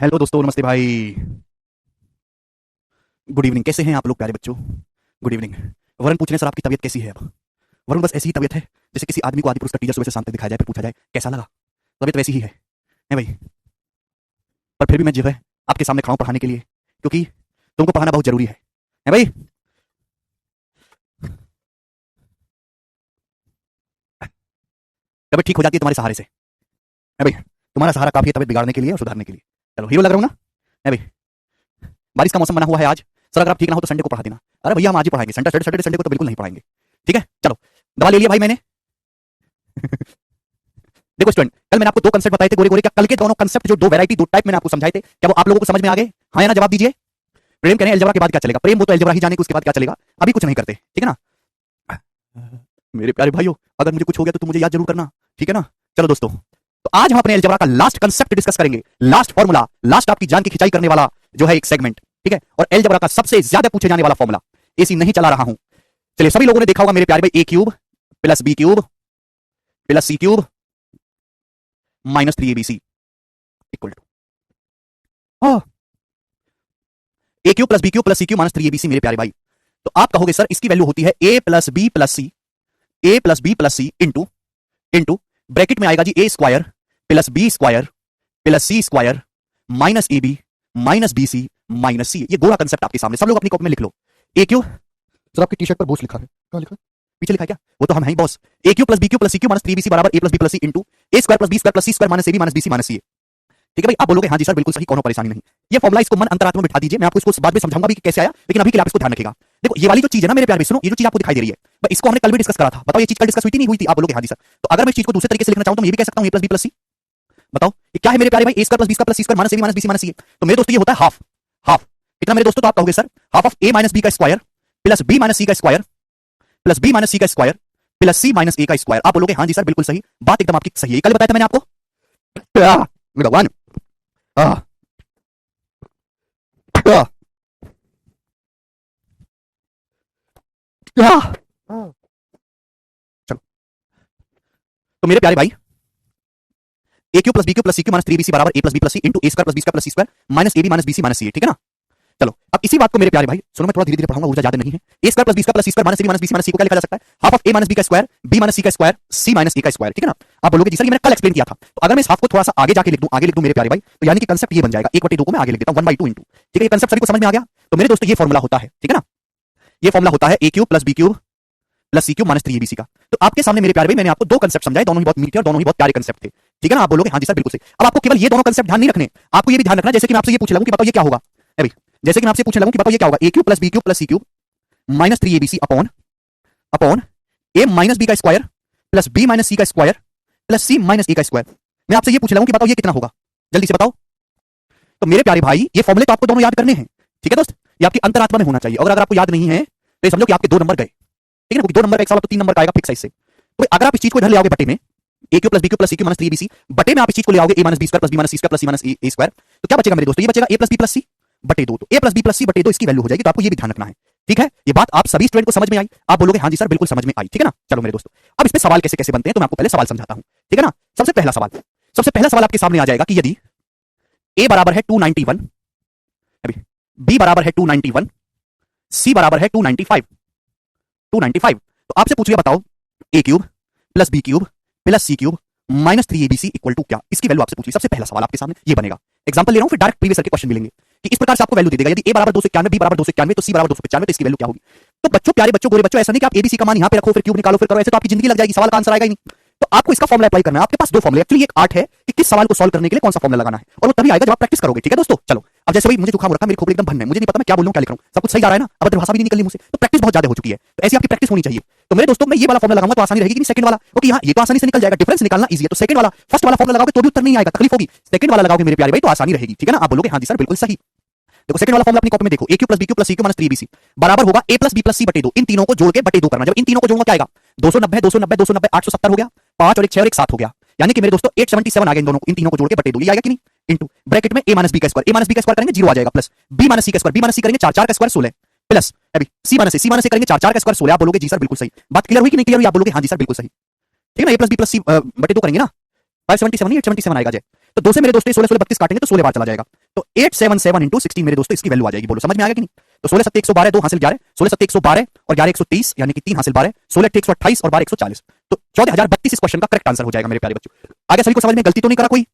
Hello दोस्तों, नमस्ते भाई। Good evening. कैसे हैं आप लोग प्यारे बच्चों? Good evening. वरुण पूछ रहे हैं सर आपकी तबीयत कैसी है अब? वरुण बस ऐसी ही तबीयत है जैसे किसी आदमी को आदि पुरुष का टीचर सुबह से शाम तक दिखाया जाए, फिर पूछा जाए कैसा लगा। तबीयत वैसी ही है भाई। पर फिर भी मैं जो है आपके सामने खड़ा हूं पढ़ाने के लिए, क्योंकि तुमको पढ़ाना बहुत जरूरी है भाई। तबीयत ठीक हो जाती है तुम्हारे सहारे से, है भाई। तुम्हारा सहारा काफी है तबीयत बिगाड़ने के लिए और सुधारने के लिए। चलो हीरो लग रहा हूं ना, है भाई। बारिश का मौसम बना हुआ है आज। सर अगर आप ठीक ना हो तो संडे को पढ़ा देना। अरे भैया हम आज ही पढ़ाएंगे, सैटरडे संडे को तो बिल्कुल नहीं पढ़ाएंगे। ठीक है, चलो दवा ले लिया भाई मैंने। देखो स्टूडेंट, कल मैंने आपको दो कंसेप्ट बताए थे गोरे गोरे। क्या कल के दोनों कंसेप्ट जो दो वैरायटी दो टाइप मैंने आपको समझाए थे, क्या वो आप लोगों को समझ में आ गए? हाँ या ना जवाब दीजिए। प्रेम कह रहे हैं अलजेब्रा के बाद क्या चलेगा? प्रेम वो तो अलजेब्रा ही जाने कि उसके बाद क्या चलेगा, अभी कुछ नहीं करते। ठीक है ना मेरे प्यारे भाइयों, अगर मुझे कुछ हो गया तो तुम मुझे याद जरूर करना, ठीक है ना। चलो दोस्तों, तो आज हम अपने अलजेब्रा का लास्ट कंसेप्ट डिस्कस करेंगे, लास्ट फॉर्मूला, लास्ट आपकी जान की खिंचाई करने वाला जो है एक सेगमेंट। ठीक है, और अलजेब्रा का सबसे ज्यादा पूछे जाने वाला फॉर्मूला। एसी नहीं चला रहा हूं। चलिए, सभी लोगों ने देखा होगा मेरे प्यारे भाई, A cube plus B cube plus C cube minus 3abc equal to A cube plus B cube plus C cube minus 3abc। मेरे प्यारे भाई, तो आप कहोगे सर इसकी वैल्यू होती है A plus B plus C, A plus B plus C into into bracket में आएगा जी A square plus B square plus C square minus A B minus B C minus C. ये गोला concept आपके सामने, सब लोग अपनी कॉपी में लिख लो। ए क्यू, सर आपकी टी शर्ट पर बॉस लिखा है, कहां लिखा है? पीछे लिखा है क्या? वो तो हम हैं boss. A cube plus B cube plus C cube minus 3abc बराबर A plus B plus C into A square plus B square plus C square minus A B minus B C minus C. ठीक है भाई, आप बोलोगे हाँ जी sir बिल्कुल सही, कोनो परेशानी नहीं। ये फॉर्मुला इसको मन अंतरात्मा में बिठा दीजिए, मैं आपको इसको बाद में समझाऊंगा भी कि कैसे आया, लेकिन अभी के लिए आप इसको ध्यान रखिएगा। देखो ये वाली जो चीज है ना मेरे प्यार में, सुनो, ये जो चीज आपको दिखाई दे रही है, इसको हमने कल भी डिस्कस करा था। बताओ ये चीज कल डिस्कस हुई थी नहीं हुई थी? आप बोलोगे हाँ जी सर। तो अगर मैं इस चीज को दूसरे तरीके से लिखना चाहूं तो मैं ये भी कह सकता हूं A plus B plus C. बताओ ये क्या है मेरे प्यारे भाई? A square plus B square plus C square minus A B minus B C minus सी। तो मेरे दोस्तों ये होता है हाफ हाफ। कितना मेरे दोस्तों? तो आप कहोगे sir half of A minus B का square plus B minus C का square plus B minus C का square plus C minus A का स्क्वायर। आप बोलोगे हाँ जी सर बिल्कुल सही, बात एकदम आपकी सही है। कल बताया था मैंने आपको। भगवान, चलो तो मेरे प्यारे भाई, A cube plus B cube plus C cube minus 3abc बराबर A plus B plus C into A square plus B square plus C square minus A B minus B C minus C. ठीक है ना। चलो अब इसी बात को मेरे प्यारे भाई सुनो, मैं थोड़ा धीरे धीरे पढ़ाऊंगा, ऊर्जा ज्यादा नहीं है। A square plus B square plus C square minus A B minus B C minus C को क्या लिखा जा सकता है? Half of A minus B का स्क्वायर बी माइनस सी का स्क्वायर सी माइनस ए का स्क्वायर। ठीक है ना। आप बोलोगे जी सर ये मैंने कल एक्सप्लेन किया था। तो अगर मैं इस हाफ को थोड़ा सा आगे जाके लिख दूं मेरे प्यारे भाई, तो यानी कि कंसेप्ट ये बन जाएगा 1/2 को मैं आगे लिख देता हूं 1/2 इंटू। ठीक है, ये कंसेप्ट सभी को समझ में आ गया? तो मेरे दोस्तों ये फॉर्मूला होता है, ठीक है ना, ये फॉर्मूला होता है A cube plus B cube plus C cube minus 3abc का। तो आपके सामने मेरे प्यारे भाई मैंने आपको दो कंसेप्ट समझाए, दोनों ही बहुत मीठे और दोनों ही बहुत प्यारे कंसेप्ट थे। ठीक है ना। आप बोलोगे हाँ जी सर बिल्कुल सही। अब आपको केवल ये दोनों कंसेप्ट ध्यान नहीं रखने, आपको ये भी ध्यान रखना जैसे कि मैं आपसे ये पूछ लगूं कि बताओ ये क्या होगा, है भाई। जैसे कि मैं आपसे पूछने लगूं कि बताओ ये क्या होगा? A cube plus B cube plus C cube minus 3abc upon upon A minus B का square plus B minus C का square plus C minus A का स्क्वायर। मैं आपसे ये पूछ लगूं कि बताओ ये कितना होगा, जल्दी से बताओ। तो मेरे प्यारे भाई ये फॉर्मूले तो आपको दोनों याद करने हैं, ठीक है दोस्त, ये आपकी अंतरात्मा में होना चाहिए। अगर आपको याद नहीं है तो ये समझो कि आपके 2 नंबर गए। ठीक है ना, 2 नंबर का एक सवाल तो 3 नंबर का आएगा फिक्स इससे। तो अगर आप इस चीज को इधर ले आओगे बटे में, A cube plus B cube plus C cube minus 3abc बटे में आप इस चीज को ले आओगे A minus B square plus B minus C square plus C minus A square, तो क्या बचेगा मेरे दोस्तों? ये बचेगा ए प्लस बी प्लस सी बटे 2। तो ए प्लस बी प्लस सी बटे 2 इसकी वैल्यू हो जाएगी। तो आपको ये भी ध्यान रखना है, ठीक है। ये बात आप सभी स्टूडेंट को समझ में आई? आप बोलोगे हाँ जी सर बिल्कुल समझ में आई, ठीक है ना। चलो मेरे दोस्तों, अब इस पे सवाल कैसे कैसे बनते हैं तो मैं आपको पहले सवाल समझाता हूं, ठीक है ना। सबसे पहला सवाल आपके सामने आ जाएगा कि यदि ए बराबर है 291, अभी बी बराबर है 291, सी बराबर है 295, तो आपसे पूछिए बताओ A cube plus B cube plus C cube minus 3abc equal to क्या? इसकी वैल्यू आपसे पूछी। सबसे पहला सवाल आपके सामने ये बनेगा। एग्जांपल ले रहा हूं, फिर डायरेक्ट प्रीवियस ईयर के क्वेश्चन मिलेंगे कि इस प्रकार से आपको वैल्यू दे देगा। यदि ए बराबर 291, बी बराबर 291, तो सी बराबर 295, तो इसकी वैल्यू क्या होगी? तो बच्चों, प्यारे बच्चों, गोरे बच्चों, ऐसा नहीं कि आप एबीसी का मान यहां पे रखो फिर क्यूब निकालो फिर करो, ऐसे तो आपकी जिंदगी लग जाएगी, सवाल का आंसर आएगा ही नहीं। तो आपको इसका फॉर्मूला अप्लाई करना है। आपके पास 2 फॉर्मूले, एक्चुअली एक आर्ट है कि किस सवाल को सॉल्व करने के लिए कौन सा फॉर्मूला लगाना है, और वो तभी आएगा जब आप प्रैक्टिस करोगे। ठीक है दोस्तों, चलो अब जैसे भाई मुझे जुकाम हो रखा है, मेरी खोपड़ी एकदम भन है, मुझे नहीं पता मैं क्या बोल रहा हूं, क्या लिख रहा हूं, सब कुछ सही जा रहा है ना, अभद्र भाषा भी नहीं निकलनी मुझसे, तो प्रैक्टिस बहुत ज्यादा हो चुकी है। तो ऐसी आपकी प्रैक्टिस होनी चाहिए। तो मेरे दोस्तों मैं ये वाला फॉर्मूला लगाऊंगा तो आसानी रहेगी कि नहीं सेकंड वाला, क्योंकि हां ये तो आसानी से निकल जाएगा, डिफरेंस निकालना इजी है। तो सेकंड वाला, फर्स्ट वाला फॉर्मूला लगाओगे तो भी उत्तर नहीं आएगा, तकलीफ होगी। सेकंड वाला लगाओगे मेरे प्यारे भाई तो आसानी रहेगी, ठीक है ना। आप बोलोगे हाँ जी सर बिल्कुल सही। देखो सेकंड वाला फॉर्मूला अपनी कॉपी में देखो, A cube plus B cube plus C cube minus 3abc बराबर होगा ए प्लस बी प्लस सी बटे 2। इन तीनों को जोड़ के बटे 2 करना। जब इन तीनों को जोड़ूंगा क्या आएगा? 290 290 290 870 हो गया, 5 और 1 6 और 1 7 हो गया, यानी कि मेरे दोस्तों 877 आ गए इन दोनों को, इन तीनों को जोड़ के बटे 2। ये आएगा कि नहीं? इनटू ब्रैकेट में ए माइनस बी का स्क्वायर, ए माइनस बी का स्क्वायर करेंगे 0 आ जाएगा, प्लस बी माइनस सी का स्क्वायर, बी माइनस सी करेंगे 4 4 का स्क्वायर 16 प्लस अभी सी माइनस ए करेंगे 4 4 का स्क्वायर 16। आप बोलोगे जी सर बिल्कुल सही। बात क्लियर हुई कि नहीं क्लियर हुई? आप बोलोगे हाँ जी सर बिल्कुल सही, ठीक है ना। ए प्लस बी प्लस सी बटे 2 करेंगे ना, 577 नहीं 877 आएगा। जय तो 2 से मेरे दोस्तों 16 16 32 काटेंगे तो 16 बार चला जाएगा। तो 877 इंटू 16 मेरे दोस्तों इसकी वैल्यू आ जाएगी। बोलो समझ में आ गया कि नहीं? तो 16 7 112, 2 हासिल 11, 16 7 112 और 11 130 यानी कि 3 हासिल 12, 16 8 128 और 12 140। तो 14032 इस क्वेश्चन का करेक्ट आंसर हो जाएगा मेरे प्यारे बच्चों। आगे सभी को समझ में गलती तो नहीं करा कोई?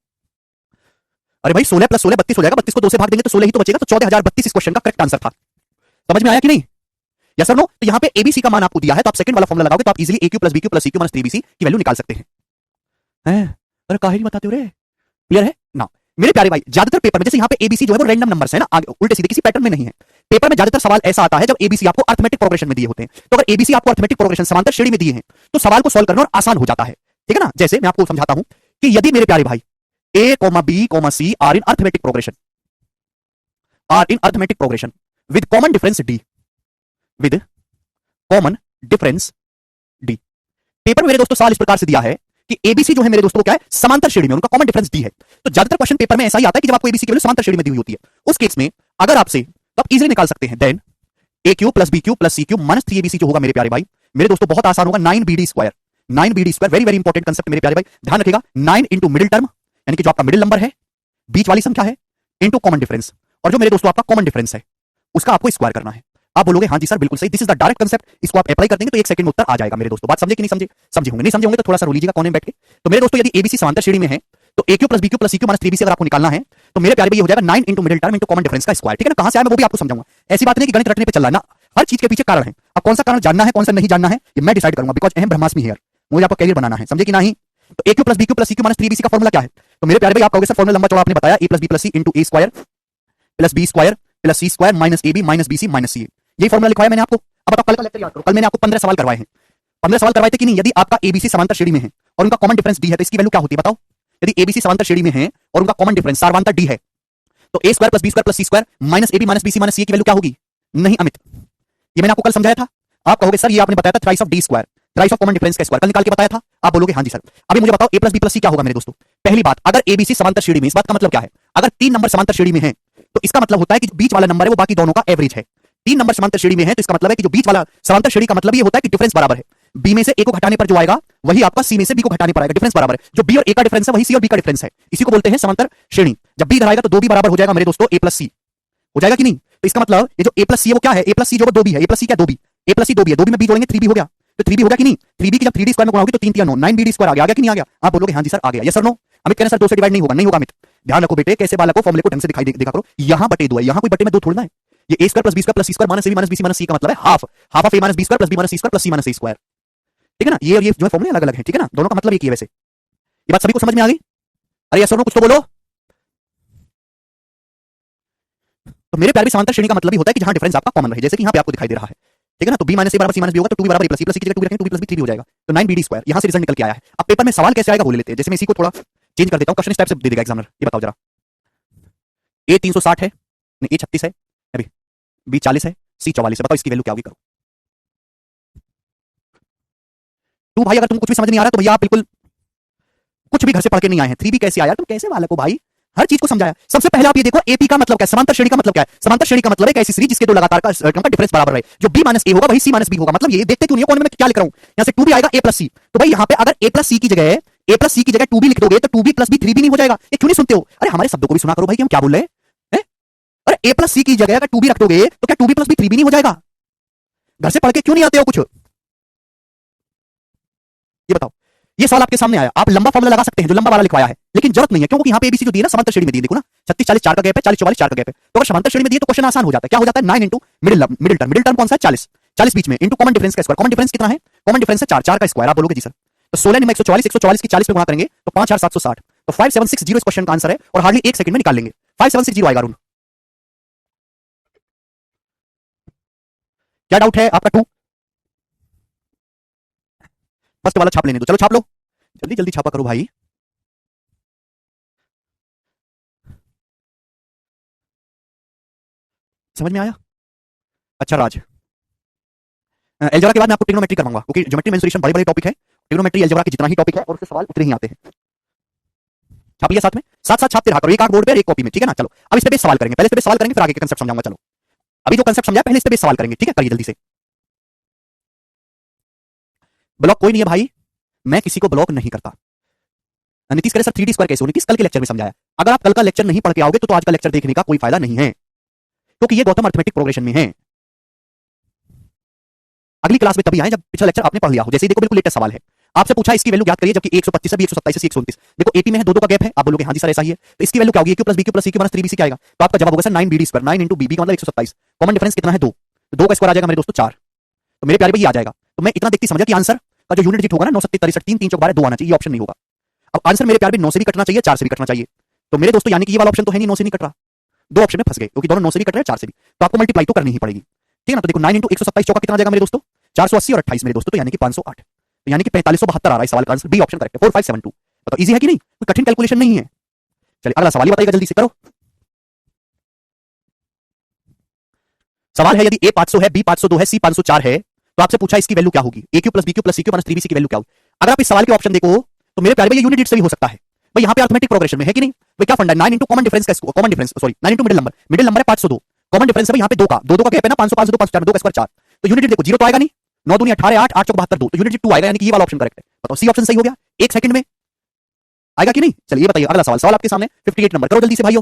अरे भाई 16 प्लस 16 32 हो जाएगा, 32 को 2 से भाग देंगे तो 16 ही तो बचेगा। तो 14032 इस क्वेश्चन का करेक्ट आंसर था। समझ में आया कि नहीं? यस और नो? तो यहां पे एबीसी का मान आपको दिया है, तो आप सेकंड वाला फॉर्मूला लगाओगे तो आप easily A cube plus B cube plus C cube minus 3bc की वैल्यू निकाल सकते हैं। अरे काहे नहीं बताते हो रे? क्लियर है ना मेरे प्यारे भाई? ज्यादातर पेपर में जैसे यहाँ पे एबीसी जो है वो रैंडम नंबर्स है ना, आगे उल्टे सीधे किसी पैटर्न में नहीं है। पेपर में ज्यादातर सवाल ऐसा आता है जब एबीसी आपको अर्थमेटिक प्रोग्रेशन में दिए होते हैं। तो अगर एबीसी आपको अर्थमेटिक प्रोग्रेशन समांतर श्रेणी में दिए हैं तो सवाल को सॉल्व करना और आसान हो जाता है। ठीक है ना? जैसे मैं आपको समझाता हूं कि यदि मेरे प्यारे भाई A comma B comma C are in arithmetic progression with common difference D, with common difference D. Paper में मेरे दोस्तों सवाल इस प्रकार से दिया है कि एबीसी जो है मेरे दोस्तों क्या है, समांतर श्रेणी में, उनका कॉमन डिफरेंस डी है। तो ज्यादातर क्वेश्चन पेपर में ऐसा ही आता है कि जब आपको एबीसी की वैल्यू समांतर श्रेणी में दी हुई होती है, उस केस में अगर आपसे तो आप इजीली निकाल सकते हैं then A cube plus B cube plus C cube minus 3abc जो होगा मेरे प्यारे भाई मेरे दोस्तों बहुत आसान होगा 9bd square. 9bd square very very important concept मेरे प्यारे भाई, ध्यान रखिएगा। 9 इंटू मिडिल टर्म यानी कि जो आपका मिडिल नंबर है, बीच वाली संख्या है, इंटू कॉमन डिफरेंस, और जो मेरे दोस्तों आपका कॉमन डिफरेंस है उसका आपको स्क्वायर करना है। आप बोलोगे हाँ जी सर बिल्कुल सही, this is the direct concept, इसको आप अप्लाई कर देंगे तो एक सेकंड में उत्तर आ जाएगा मेरे दोस्तों। बात समझे कि नहीं समझे? समझे होंगे, नहीं समझे होंगे तो थोड़ा सा रो लीजिएगा कोने में बैठ के। तो मेरे दोस्तों यदि एबीसी समांतर श्रेणी में है तो ए cube plus B cube plus सी क्यू माइनस 3bc अगर आपको निकालना है तो मेरे प्यारे भाई ये हो जाएगा 9 into middle term into common difference का स्क्वायर। ठीक है ना? कहां से आया मैं वो भी आपको समझाऊंगा। ऐसी बात नहीं कि गणित रटने पे चल रहा है ना, हर चीज के पीछे कारण है। अब कौन सा कारण जानना है कौन सा नहीं जानना है ये मैं डिसाइड करूंगा, बिकॉज अहम ब्रह्मास्मि है यार, मुझे आपका कैरियर बनाना है, समझे कि नहीं? तो ए cube plus B cube plus सी क्यू माइनस 3bc का फॉर्मूला क्या है? तो मेरे प्यारे भाई आप कहोगे सर फॉर्मूला लंबा चौड़ा आपने बताया, A plus B plus C into A square plus B square plus C square minus A B minus B C minus C. यही फॉर्मूला लिखवाया मैंने आपको। अब बताओ कल का लेक्चर याद करो, कल मैंने आपको 15 सवाल करवाए हैं। 15 सवाल करवाए थे कि नहीं? यदि आपका एबीसी समांतर श्रेणी में है और उनका कॉमन डिफरेंस डी है तो इसकी वैल्यू क्या होती है बताओ? यदि एबीसी समांतर श्रेणी में है और उनका कॉमन डिफरेंस सार्वंतर डी है तो A square plus B square plus C square minus A B minus B C minus C की वैल्यू क्या होगी? नहीं अमित, ये मैंने आपको कल समझाया था। आप कहोगे सर ये आपने बताया था thrice of D square, thrice of common difference का स्क्वायर कल निकाल के बताया था। आप बोलोगे हाँ जी सर। अभी मुझे बताओ ए प्लस बी प्लस सी क्या होगा मेरे दोस्तों? पहली बात, अगर एबीसी समांतर श्रेणी में, इस बात का मतलब क्या है? अगर 3 नंबर समांतर श्रेणी में है तो इसका मतलब होता है कि बीच वाला नंबर है वो बाकी दोनों का एवरेज है। 3 नंबर समांतर श्रेणी में है तो इसका मतलब है कि जो बीच वाला समांतर श्रेणी का मतलब ये होता है कि डिफरेंस बराबर है। बी में से ए को घटाने पर जो आएगा वही आपका सी में से बी को घटाने पर आएगा, डिफरेंस बराबर है। जो बी और ए का डिफरेंस है वही सी और बी का डिफरेंस है, इसी को बोलते हैं समांतर श्रेणी। जब बी इधर आएगा तो दो बी बराबर हो जाएगा मेरे दोस्तों ए प्लस सी, हो जाएगा कि नहीं? तो इसका मतलब ये जो ए प्लस सी है वो क्या है? ए प्लस सी जो दो बी है, ए प्लस सी क्या दो बी, ए प्लस सी दो बी है, दो बी में बी जोड़ेंगे 3b हो गया, तो 3b हो गया कि नहीं? 3b की जब 3d स्क्वायर में गुणा होगी तो 3 3 9 9bd स्क्वायर आ गया कि नहीं आ गया? आप बोलोगे हाँ जी सर आ गया। Yes sir no? अमित कहना सर 2 से डिवाइड नहीं होगा, नहीं होगा अमित। ध्यान रखो बेटे, कैसे बालक को फॉर्मूले को ढंग से दिखाई देखा करो। यहां बटे 2 है, यहां कोई बटे में 2 थोड़ा है। ये a square plus B square plus C square minus A B minus B C minus C का मतलब है half, half of A minus B square plus B minus C square plus C minus A square. ठीक है ना? ये और ये जो फॉर्मूले अलग अलग है, ठीक है ना? दोनों का मतलब एक ही है। वैसे ये बात सभी को समझ में आ गई? अरे यस सर नो कुछ तो बोलो। तो मेरे प्यारे भी समांतर श्रेणी का मतलब ही होता है कि जहां डिफरेंस आपका कॉमन रहे, जैसे कि यहां पे आपको दिखाई दे रहा है। ठीक है ना? तो b माइनस ए बराबर सी माइनस बी होगा तो 2b बराबर a प्लस सी की जगह 2b रखेंगे 2b प्लस बी 3b हो जाएगा, तो 9bd स्क्वायर यहां से रिजल्ट निकल के आया है। अब पेपर में सवाल कैसे आएगा वो ले लेते हैं। जैसे मैं इसी को थोड़ा चेंज कर देता हूं, क्वेश्चन इस टाइप से दे देगा एग्जामिनर। ये बताओ जरा, a 360 है, नहीं a 36 है, अभी b 40 है, c 44 है, बताओ इसकी वैल्यू क्या होगी? करो तू भाई, अगर तुम कुछ भी समझ नहीं आ रहा तो भैया आप बिल्कुल कुछ भी घर से पढ़ के नहीं आए हैं। 3b कैसे आया? तुम कैसे बालक हो भाई, हर चीज को समझाया। सबसे पहले आप ये देखो एपी का मतलब क्या है, समांतर श्रेणी का मतलब क्या है? समांतर श्रेणी का मतलब है ऐसी सीरीज जिसके दो लगातार का टर्म का डिफरेंस बराबर है। जो b माइनस ए होगा वही c माइनस बी होगा। मतलब ये देखते क्यों नहीं हो कौन में क्या लिख रहा हूं? यहां से 2b आएगा a प्लस सी, तो भाई यहां पे अगर a प्लस सी की जगह 2b लिख दोगे तो 2b प्लस बी 3b नहीं हो जाएगा? ये क्यों नहीं सुनते हो? अरे हमारे शब्दों को भी सुना करो भाई कि हम क्या बोल रहे हैं। अरे a प्लस सी की जगह अगर 2b रख दोगे तो क्या 2b प्लस बी 3b नहीं हो जाएगा? घर से पढ़ के क्यों नहीं आते हो कुछ? ये बताओ। ये सवाल आपके सामने आया, आप लंबा फॉर्मूला लगा सकते हैं जो लंबा वाला लिखवाया है, लेकिन जरूरत नहीं है क्योंकि यहाँ पे एबीसी जो दिया ना समांतर श्रेणी में दी, देखो ना 36 40 4 का गैप है, 40 44 4 का गैप है। तो अगर समांतर श्रेणी में दिए तो क्वेश्चन आसान हो जाता है। क्या हो जाता है? 9 इंटू मिडिल टर्म कौन सा है? 40 40 बीच में इंटू कॉमन डिफरेंस का स्क्वायर। कॉमन डिफरेंस कितना है? कॉमन डिफरेंस है 4 4 का स्क्वायर। आप बोलोगे जी सर तो 16 में 144 144 की 40 पे गुणा करेंगे तो 5760, तो 5760 इस क्वेश्चन का आंसर है और हार्डली 1 सेकंड में निकाल लेंगे। 5760 आएगा। अरुण क्या डाउट है आपका? 2 फर्स्ट वाला छाप लेने दो, चलो छाप लो, जल्दी जल्दी छापा करो भाई। समझ में आया? अच्छा राज, अलजेब्रा के बाद मैं आपको ट्रिग्नोमेट्री करवाऊंगा क्योंकि ज्योमेट्री मेंसुरेशन बड़े बड़े टॉपिक है। ट्रिग्नोमेट्री अलजेब्रा के जितना ही टॉपिक है और उससे सवाल उतने ही आते हैं। छाप लिया साथ में, साथ साथ छापते रहा करो, एक आंख बोर्ड पे और एक कॉपी में। ठीक है ना? चलो अब इस पे बेस सवाल करेंगे, पहले इस पे बेस सवाल करेंगे फिर आगे के कंसेप्ट समझाऊंगा। चलो अभी जो कंसेप्ट समझाया पहले इस पे बेस सवाल करेंगे। ठीक है? करिए जल्दी से। ब्लॉक कोई नहीं है भाई, मैं किसी को ब्लॉक नहीं करता। नीतीश कह रहे सर 3D स्क्वायर कैसे हो? नीतीश कल के लेक्चर में समझाया। अगर आप कल का लेक्चर नहीं पढ़ के आओगे तो आज का लेक्चर देखने का कोई फायदा नहीं है, क्योंकि ये गौतम अर्थमेटिक प्रोग्रेशन में है। अगली क्लास में तभी आए जब पिछला लेक्चर आपने पढ़ लिया हो। जैसे ही देखो बिल्कुल लेटेस्ट सवाल है, आपसे पूछा इसकी वैल्यू ज्ञात करिए, जबकि 125 है, 127 है, 129। देखो 80 में है, दो का गैप है, आप बोलोगे हां जी सर ऐसा ही है, तो इसकी वैल्यू क्या होगी? AQ + BQ + CQ - 3BC क्या आएगा? तो आपका जवाब होगा सर 9BD², 9 × BB का मतलब 127। कॉमन डिफरेंस कितना है? 2, तो 2 का स्क्वायर आ जाएगा मेरे दोस्तों 4। तो मेरे प्यारे भाई ये आ जाएगा। तो मैं इतना देखती समझा कि आंसर का जो यूनिट डिजिट होगा ना 9 7 63 3 3 4 12 2 आना चाहिए, ये ऑप्शन नहीं होगा। अब आंसर मेरे प्यारे भाई 9 से भी कटना चाहिए, 4 से भी कटना चाहिए। तो मेरे दोस्तों यानी कि ये वाला ऑप्शन तो है नहीं, 9 से नहीं कट रहा, दो ऑप्शन में फंस गए, क्योंकि दोनों 9 से भी कट रहे हैं, 4 से भी, तो आपको मल्टीप्लाई तो करनी ही पड़ेगी, ठीक है ना? तो देखो 9 × 127 चौका कितना आ जाएगा मेरे दोस्तों? 480 और 28 मेरे दोस्तों, तो यानी कि 508, तो यानी कि 4572 आ रहा है। सवाल का आंसर बी ऑप्शन करेक्ट है, 4572। तो इजी है कि नहीं? कोई कठिन कैलकुलेशन नहीं है। चलिए अगला सवाल ही बताइएगा, जल्दी से करो। सवाल है यदि A 500 है, B 502 है, C 504 है, तो आपसे पूछा इसकी वैल्यू क्या होगी? AQ + BQ + CQ - 3BC की वैल्यू क्या होगी? अगर आप इस सवाल के ऑप्शन देखो तो मेरे प्यारे भाई ये यूनिट डिजिट से भी हो सकता है भाई, यहाँ पे अर्थमेटिक प्रोग्रेशन में है कि नहीं भाई? क्या फंडा है? 9 × कॉमन डिफरेंस का, common difference sorry 9 × middle number है 502, कॉमन डिफरेंस है भाई यहाँ पे दो का, दो का गैप है ना, 500 502 504 2 का स्क्वायर 4, तो यूनिट देखो 0 तो आएगा नहीं, 9 दूनी 18 8 8 चौक 72 2, तो यूनिट 2 आएगा, यानी कि ये वाला ऑप्शन करेक्ट है। बताओ सी ऑप्शन सही हो गया, 1 सेकंड में आएगा कि नहीं? चलिए ये बताइए अगला सवाल, सवाल आपके सामने 58 नंबर, करो जल्दी से भाइयों।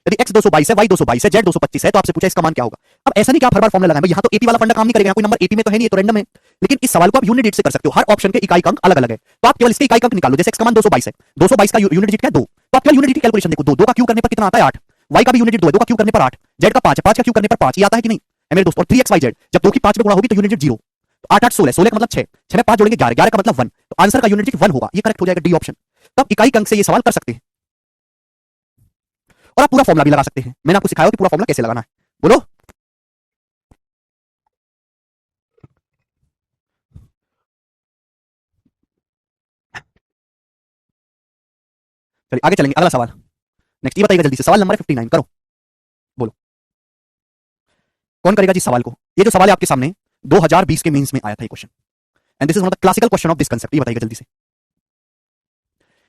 यदि x 222 है, y 222 है, z 225 है, तो आपसे पूछा इसका मान क्या होगा? अब ऐसा नहीं कि आप हर बार फॉर्मूला लगाएं भाई, यहाँ तो एपी वाला फंडा काम नहीं करेगा, कोई नंबर एपी में तो है नहीं, तो रैंडम है। लेकिन इस सवाल को आप यूनिट डिजिट से कर सकते हो, हर ऑप्शन के इकाई अंक अलग अलग है, तो आप केवल इसके इकाई अंक निकालो। जैसे x का मान 222 है, 222 का यूनिट डिजिट क्या है? 2, तो आप केवल यूनिट डिजिट कैलकुलेशन देखो, 2 का क्यू करने पर कितना आता है? 8, y का भी यूनिट डिजिट 2 है, 2 का क्यू करने पर 8, z का 5 है, 5 का क्यू करने पर 5, ये आता है कि नहीं है मेरे दोस्तों? और 3xyz जब 2 की 5 में गुणा होगी तो यूनिट डिजिट 0, तो 8 8 16, 16 का मतलब 6, 6 में 5 जोड़ेंगे 11, 11 का मतलब 1, तो आंसर का यूनिट डिजिट 1 होगा, ये करेक्ट हो जाएगा, डी ऑप्शन। तब इकाई अंक से ये सवाल कर सकते हैं, और आप पूरा फॉर्मुला भी लगा सकते हैं। मैंने आपको सिखाया कि पूरा फॉर्मुला कैसे लगाना है, बोलो। चलिए आगे चलेंगे, अगला सवाल नेक्स्ट, ये बताइएगा जल्दी से, सवाल नंबर 59 करो, बोलो कौन करेगा जी सवाल को? ये जो सवाल है आपके सामने 2020 के मेंस में आया था ये question, and this is one of the classical question of this concept. ये बताइएगा जल्दी से,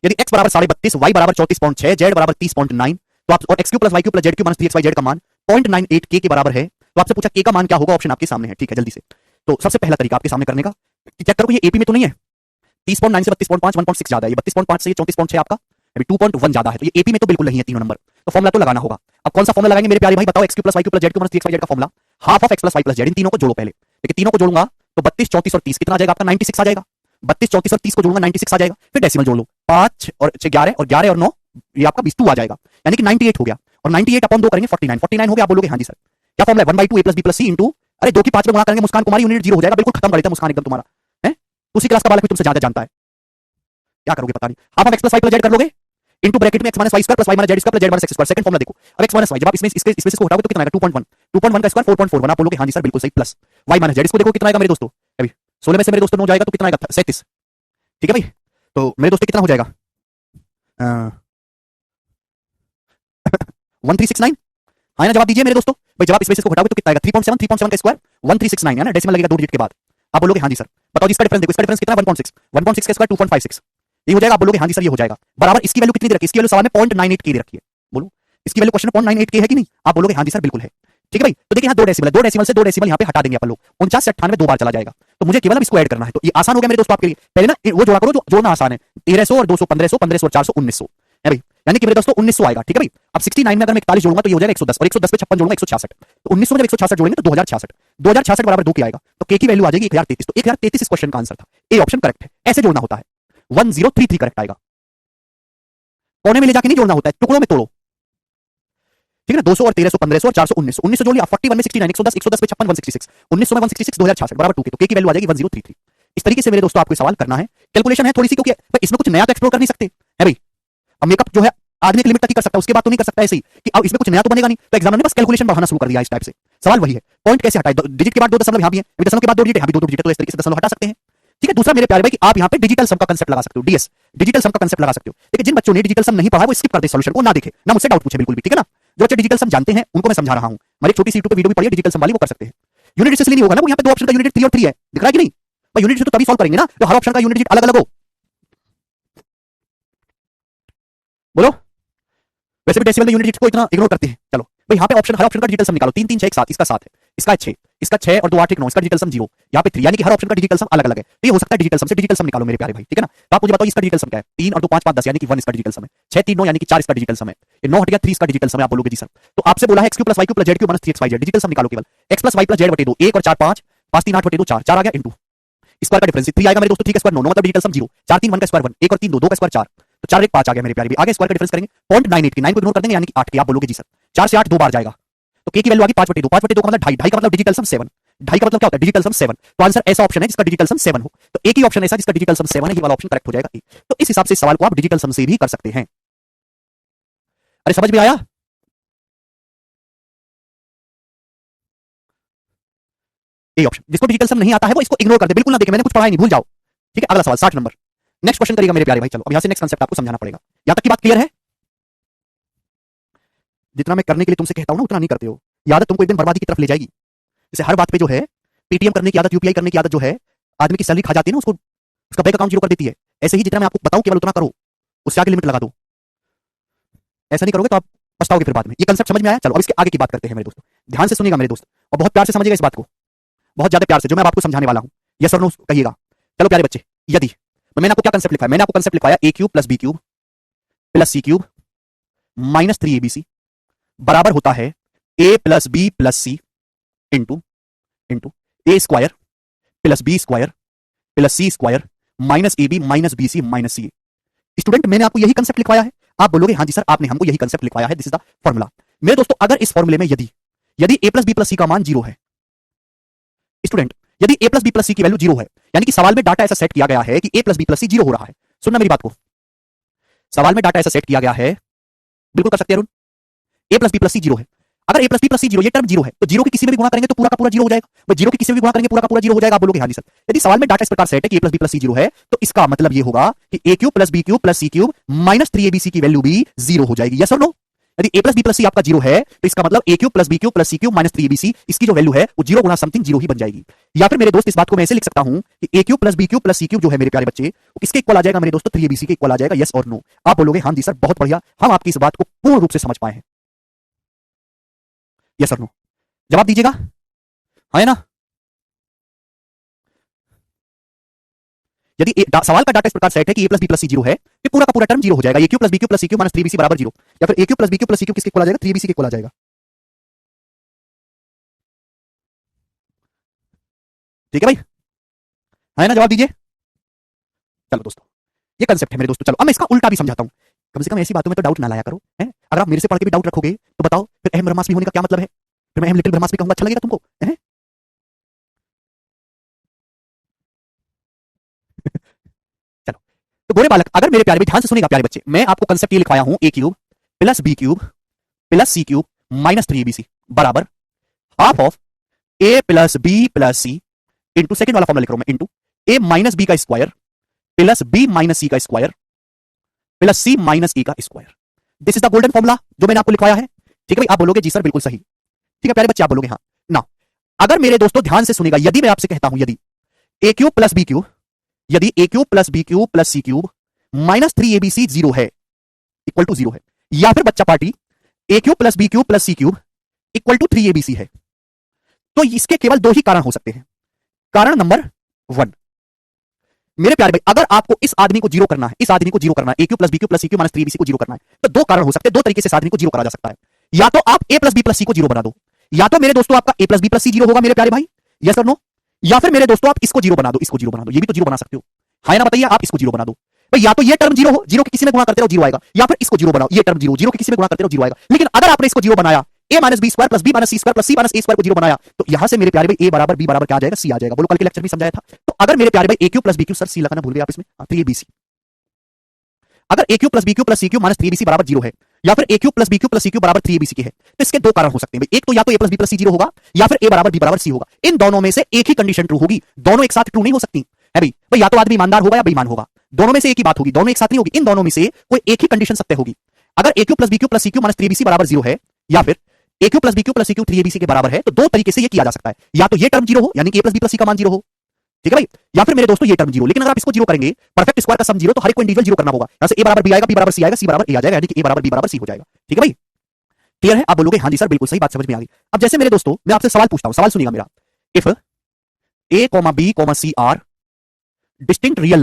यदि x बराबर 32.5, y बराबर 34.6, z बराबर 30.9, तो आप और x Q + y Q + z Q - 3xyz का मान 0.98 k के बराबर है, तो आपसे पूछा k का मान क्या होगा? ऑप्शन आपके सामने है, ठीक है जल्दी से। तो सबसे पहला तरीका आपके सामने करने का, चेक करो ये एपी में तो नहीं है, 30.9 से 32.5 1.6 ज्यादा है, ये 32.5 से 34.6 आपका अभी 2.1 ज्यादा है, तो ये एपी में तो बिल्कुल नहीं है तीनों नंबर, तो फॉर्मुला तो लगाना होगा। अब कौन सा फॉर्मुला लगाएंगे मेरे प्यारे भाई? बताओ x Q + y Q + z Q - 3xyz का formula, half of x + y + z, इन तीनों को जोड़ो पहले। देखिए तीनों को जोड़ूंगा तो 32 34 और 30 कितना आ जाएगा आपका? 96 आ जाएगा। 32 34 और 30 को जोड़ूंगा 96 आ जाएगा, फिर डेसिमल जोड़ लो, 5 और 6 11 और 11 और 9 ये आपका 22 आ जाएगा, यानी कि 98 हो गया, और 98 अपॉन 2 करेंगे 49, 49 हो गया। आप बोलोगे हां जी सर क्या फॉर्मुला है? 1/2 a + b + c इंटू, अरे 2 की 5 में गुणा करेंगे मुस्कान कुमारी, यूनिट 0 हो जाएगा, बिल्कुल खत्म कर देता मुस्कान एकदम तुम्हारा है, उसी क्लास का बालक भी तुमसे ज्यादा जानता है, क्या करोगे पता नहीं। Half of x + y + z कर लोगे इनटू ब्रैकेट में x - y² + y - z² + z - x², second formula देखो, अब x - y जब आप इसमें इसके स्पेस को हटाओगे तो कितना आएगा? 2.1, 2.1 का स्क्वायर 4.41, आप बोलोगे हां जी सर बिल्कुल सही, प्लस y - z इसको देखो कितना आएगा मेरे दोस्तों? अभी 16 में से मेरे दोस्तों 9 जाएगा तो कितना आएगा? 37, ठीक है भाई। तो मेरे दोस्तों कितना हो जाएगा? 1369, हाँ ना, जवाब दीजिए मेरे दोस्तों भाई, जवाब स्पेस को हटाओगे तो कितना आएगा? 3.7, 3.7 का स्क्वायर 1369 है ना, डेसिमल लगेगा 2 डिजिट के बाद, आप बोलोगे हां जी सर। बताओ इसका डिफरेंस देखो, इसका डिफरेंस कितना है? 1.6, 1.6 का स्क्वायर 2.56, ये हो जाएगा, आप बोलोगे हां जी सर ये हो जाएगा, बराबर इसकी वैल्यू कितनी दे रखी है? इसकी वैल्यू सवाल में 0.98 के दे रखी है, बोलो इसकी वैल्यू क्वेश्चन में 0.98 के है कि नहीं? आप बोलोगे हां जी सर बिल्कुल है, ठीक है भाई। तो देखिए यहाँ 2 डेसिमल है, 2 डेसिमल से 2 डेसिमल यहाँ पे हटा देंगे अपन लोग, 49 से 98 2 बार चला जाएगा, तो मुझे केवल अब इसको ऐड करना है, तो ये आसान हो गया मेरे दोस्तों आपके लिए। पहले ना वो जोड़ा करो जो जोड़ना आसान है, 1300 और 200 1500 1500 और 400 1900 है भाई, यानी कि मेरे दोस्तों 1900 आएगा, ठीक है भाई। अब 69 में अगर मैं 41 जोड़ूंगा तो ये हो जाएगा 110, और 110 पे 56 जोड़ूंगा 166, तो 1900 में जब 166 जोड़ेंगे तो 2066, 2066 बराबर 2 की आएगा, तो k की वैल्यू आ जाएगी 1033, तो 1033 इस क्वेश्चन का आंसर था, ए ऑप्शन करेक्ट है। ऐसे जोड़ना होता है, 1033 करेक्ट आएगा, कोने में ले जाके नहीं जोड़ना होता है, टुकड़ों में तोड़ो, ठीक है ना। 200 और 1300 1500 और 400 1900, 1900 जोड़ लिया, 41 में 69, 110 110 पे 56 166, 1900 में 166 2066 बराबर 2 के, तो k की वैल्यू आ जाएगी 1033। इस तरीके से मेरे दोस्तों आपको सवाल करना है, कैलकुलेशन है थोड़ी सी, क्योंकि इसमें कुछ नया तो एक्सप्लोर कर नहीं सकते है भाई। अब मेकअप जो है आदमी एक लिमिट तक ही कर सकता है, उसके बाद तो नहीं कर सकता ऐसे ही कि अब इसमें कुछ नया तो बनेगा नहीं, तो एग्जामिनर ने बस कैलकुलेशन बढ़ाना शुरू कर दिया इस टाइप से। सवाल वही है, पॉइंट कैसे हटाए, डिजिट के बाद 2 दशमलव यहाँ भी है, दशमलव के बाद 2 डिजिट यहाँ भी 2 डिजिट, तो इस तरीके से दशमलव हटा सकते हैं, ठीक है। दूसरा मेरे प्यारे भाई कि आप यहाँ पे डिजिटल सम का कांसेप्ट लगा सकते हो, डीएस डिजिटल सम का कांसेप्ट लगा सकते हो। देखिए जिन बच्चों ने डिजिटल सम नहीं पढ़ा वो स्किप कर दे, सॉल्यूशन को ना देखे, ना मुझसे डाउट पूछे बिल्कुल भी, ठीक है ना। जो बच्चे डिजिटल सम जानते हैं उनको मैं समझा रहा हूँ, हमारी छोटी सी यूट्यूब पे वीडियो भी पड़ी है डिजिटल सम वाली, वो कर सकते हैं। यूनिट डिजिट इसलिए नहीं होगा ना, वो यहाँ पे 2 ऑप्शन का यूनिट 3 और 3 है, दिख रहा है कि नहीं भाई? यूनिट डिजिट तो तभी सॉल्व करेंगे ना तो हर ऑप्शन का यूनिट डिजिट अलग अलग हो, बोलो। वैसे भी डेसिमल में यूनिट डिजिट को इतना इग्नोर करते हैं, चलो भाई यहाँ पे ऑप्शन, हर ऑप्शन का डिजिटल सम निकालो, 3 3 6 1 7, इसका 7 है, इसका है 6, इसका 6 और 2 8 1 9, इसका डिजिटल सम 0, यहाँ पे 3, यानी कि हर ऑप्शन का डिजिटल सम अलग अलग है। तो ये हो सकता है डिजिटल सम से डिजिटल सम निकालो मेरे प्यारे भाई, ठीक है ना। तो आप मुझे बताओ इसका डिजिटल सम क्या है। 3 और 2 5 5 10 यानी कि 1 इसका डिजिटल सम है। 6 3 9 यानी कि 4 इसका डिजिटल सम है। ये 9 हट गया 3 इसका डिजिटल सम है। आप बोलोगे जी सर, तो आपसे बोला है x cube plus y cube plus z cube minus 3xyz, digital sum निकालो केवल। x plus y plus z बटे 2, 1 और 4 5, 5 3 8 बटे 2 4, 4 आ गया इनटू स्क्वायर का डिफरेंस 3 आएगा मेरे दोस्तों, 3 का स्क्वायर 9, 9 मतलब डिजिटल सम 0, 4 3 1 का स्क्वायर 1, 1 और 3 2, 2 का स्क्वायर 4, तो 4 1 5 आ गया मेरे प्यारे भी। आगे स्क्वायर का डिफरेंस करेंगे 0.98 की 9 को इग्नोर कर देंगे यानी कि 8 की। आप बोलोगे जी सर 4 से 8 दो बार जाएगा, तो k की वैल्यू आ गई 5 बटे 2, 5 बटे 2 का मतलब 2.5, 2.5 का मतलब डिजिटल सम 7, 2.5 का मतलब क्या होता है डिजिटल सम 7। तो आंसर ऐसा ऑप्शन है जिसका डिजिटल सम 7 हो। तो एक ही ऑप्शन ऐसा जिसका डिजिटल सम 7 है, ये वाला ऑप्शन करेक्ट हो जाएगा ए। तो इस हिसाब से इस सवाल को आप डिजिटल सम से भी कर सकते हैं। अरे समझ में आया? ए ऑप्शन, जिसको डिजिटल सम नहीं आता है वो इसको इग्नोर कर दे, बिल्कुल ना देखे, मैंने कुछ पढ़ा ही नहीं, भूल जाओ। ठीक है, अगला सवाल 60 नंबर। नेक्स्ट क्वेश्चन करेगा मेरे प्यारे भाई। चलो अब यहां से नेक्स्ट कांसेप्ट आपको समझाना पड़ेगा। यहां तक की बात क्लियर है? जितना मैं करने के लिए तुमसे कहता हूं ना उतना नहीं करते हो, ये आदत तुमको एक दिन बर्बादी की तरफ ले जाएगी। जैसे हर बात पे जो है पेटीएम करने की आदत, यूपीआई करने की आदत जो है आदमी की सैलरी खा जाती है ना, उसको उसका बैंक अकाउंट जीरो कर देती है। ऐसे ही जितना मैं आपको बताऊं केवल उतना करो, उससे आगे लिमिट लगा दो। ऐसा नहीं करोगे तो आप पछताओगे फिर बाद में। ये कंसेप्ट समझ में आया? चलो अब इसके आगे की बात करते हैं मेरे दोस्तों। ध्यान से सुनिएगा मेरे दोस्त, और बहुत प्यार से समझिएगा इस बात को, बहुत ज्यादा प्यार से, जो मैं आपको समझाने वाला हूं यस और नो कहिएगा। चलो प्यारे बच्चे, यदि तो मैंने आपको क्या कंसेप्ट लिखा है, मैंने आपको कंसेप्ट लिखवाया a cube plus B cube plus C cube minus 3abc बराबर होता है a plus B plus C into into A square plus B square plus C square minus A B minus B C minus C. Student मैंने आपको यही concept लिखवाया है। आप बोलोगे हाँ जी सर आपने हमको यही कंसेप्ट लिखवाया है, दिस इज द फॉर्मूला। मेरे दोस्तों अगर इस फॉर्मूले में यदि यदि a plus B plus C का मान 0 है, स्टूडेंट यदि a प्लस बी प्लस सी की वैल्यू 0 है, यानी कि सवाल में डाटा ऐसा सेट किया गया है कि a plus B plus C 0 हो रहा है। सुनना मेरी बात को, सवाल में डाटा ऐसा सेट किया गया है, बिल्कुल कर सकते हैं Arun, a plus B plus C 0 है। अगर a plus B plus C 0, ये टर्म 0 है, तो 0 के किसी में भी गुणा करेंगे तो पूरा का पूरा 0 हो जाएगा। भाई 0 के किसी में भी गुणा करेंगे पूरा का पूरा 0 हो जाएगा। आप बोलोगे हाँ जी सर, यदि सवाल में डाटा इस प्रकार सेट है कि a plus B plus C 0 है, तो इसका मतलब ये होगा कि a cube plus B cube plus C cube minus 3abc की वैल्यू भी 0 हो जाएगी। यस और नो? यदि a plus B plus C आपका 0 है, तो इसका मतलब a cube plus B cube plus C cube minus 3abc, इसकी जो वैल्यू है वो 0 गुणा समथिंग 0 ही बन जाएगी। या फिर मेरे दोस्त इस बात को मैं ऐसे लिख सकता हूं कि a cube plus B cube plus C cube जो है मेरे प्यारे बच्चे, वो किसके इक्वल आ जाएगा मेरे दोस्तों? 3abc के इक्वल आ जाएगा। यस और नो? आप बोलोगे हाँ जी सर बहुत बढ़िया, हम आपकी इस बात को पूर्ण रूप से समझ पाए हैं। यस और नो जवाब दीजिएगा, हाँ है ना? यदि सवाल का डाटा इस प्रकार सेट है कि a plus B plus C 0 है, ये पूरा का पूरा टर्म 0 हो जाएगा। a cube plus B cube plus C cube minus 3abc बराबर 0, या फिर a cube plus B cube plus C cube किसके इक्वल आ जाएगा? 3abc के इक्वल आ जाएगा। ठीक है भाई, है ना? जवाब दीजिए। चलो दोस्तों ये कंसेप्ट है मेरे दोस्तों। चलो अब मैं इसका उल्टा भी समझाता हूं, कम से कम ऐसी बातों में तो डाउट ना लाया करो हैं। अगर आप मेरे से पढ़ के भी डाउट रखोगे तो बताओ फिर अहम ब्रह्मास्मि होने का क्या मतलब है? फिर मैं अहम लिटिल ब्रह्मास्मि कहूंगा, अच्छा लगेगा तुमको हैं? चलो तो गोरे बालक, अगर मेरे प्यारे भी ध्यान से सुनेगा प्यारे बच्चे, मैं आपको कंसेप्ट ये लिखवाया हूं a cube plus B cube plus C cube minus 3abc बराबर half of a plus B plus C into second वाला फॉर्मूला लिख रहा हूं मैं, इंटू a माइनस बी का square plus b minus C का square plus c minus e का square. This is the golden formula जो मैंने आपको लिखवाया है। ठीक है भाई, आप बोलोगे जी सर बिल्कुल सही। ठीक है प्यारे बच्चे, आप बोलोगे हाँ ना। अगर मेरे दोस्तों ध्यान से सुनेगा, यदि मैं आपसे कहता हूं यदि a cube plus B cube, यदि a cube plus B cube plus C cube minus 3abc 0 है, इक्वल टू 0 है, या फिर बच्चा party a cube plus B cube plus C cube equal to 3abc है, तो इसके केवल दो ही कारण हो सकते हैं। कारण नंबर 1, मेरे प्यारे भाई अगर आपको इस आदमी को जीरो करना है, इस आदमी को जीरो करना है, a cube plus B cube plus C cube minus 3abc को जीरो करना है, तो दो कारण हो सकते हैं, दो तरीके से इस आदमी को जीरो करा जा सकता है। या तो आप a प्लस बी प्लस सी को जीरो बना दो, या तो मेरे दोस्तों आपका a plus B plus C zero होगा मेरे प्यारे भाई, यस और नो? या फिर मेरे दोस्तों आप इसको जीरो बना दो, इसको जीरो बना दो, ये भी तो जीरो बना सकते हो, हां ना? बताइए, आप इसको जीरो बना दो भाई, या तो ये टर्म जीरो हो, जीरो के किसी में गुणा करते रहो जीरो आएगा, या फिर इसको जीरो बनाओ, ये टर्म जीरो, जीरो के किसी में गुणा करते रहो जीरो आएगा। लेकिन अगर आपने इसको जीरो बनाया, a minus B square plus B minus C square plus C minus A square को जीरो बनाया, तो यहां से मेरे प्यारे भाई a बराबर b बराबर क्या आ जाएगा? c आ जाएगा। बोलो, कल के लेक्चर में समझाया था। तो अगर मेरे प्यारे भाई a cube plus B cube, sir c लगाना भूल गए आप इसमें, 3abc, अगर a cube plus B cube plus C cube minus 3abc बराबर 0 है, या फिर a cube plus B cube plus C cube बराबर 3abc के है, तो इसके दो कारण हो सकते हैं भाई। एक तो या तो a plus B plus C 0 होगा, या फिर a बराबर b बराबर c होगा। इन दोनों में से एक ही कंडीशन ट्रू होगी, दोनों एक साथ ट्रू नहीं हो सकती है भाई। भाई या तो आदमी ईमानदार होगा या बेईमान होगा, दोनों में से एक ही बात होगी, दोनों एक साथ नहीं होगी। इन दोनों में से कोई एक ही कंडीशन सत्य होगी। अगर a cube plus B cube plus C cube minus 3abc बराबर 0 है, या फिर a cube plus B cube plus C cube 3abc के बराबर है, तो दो तरीके से ये किया जा सकता है। या तो ये टर्म 0 हो, यानी कि a plus B plus C का मान 0 हो, ठीक है भाई, या फिर मेरे दोस्तों ये टर्म 0। लेकिन अगर आप इसको 0 करेंगे, परफेक्ट स्क्वायर का सम 0, तो हर एक को इंडिविजुअल 0 करना होगा। यहां से a बराबर b आएगा, b बराबर c आएगा, c बराबर a आ जाएगा, यानी कि a बराबर b बराबर c हो जाएगा। ठीक है भाई, क्लियर है? आप बोलोगे हाँ जी सर बिल्कुल सही बात समझ में आ गई। अब जैसे मेरे दोस्तों मैं आपसे सवाल पूछता हूं, सवाल सुनिएगा मेरा। If A comma B comma C are distinct real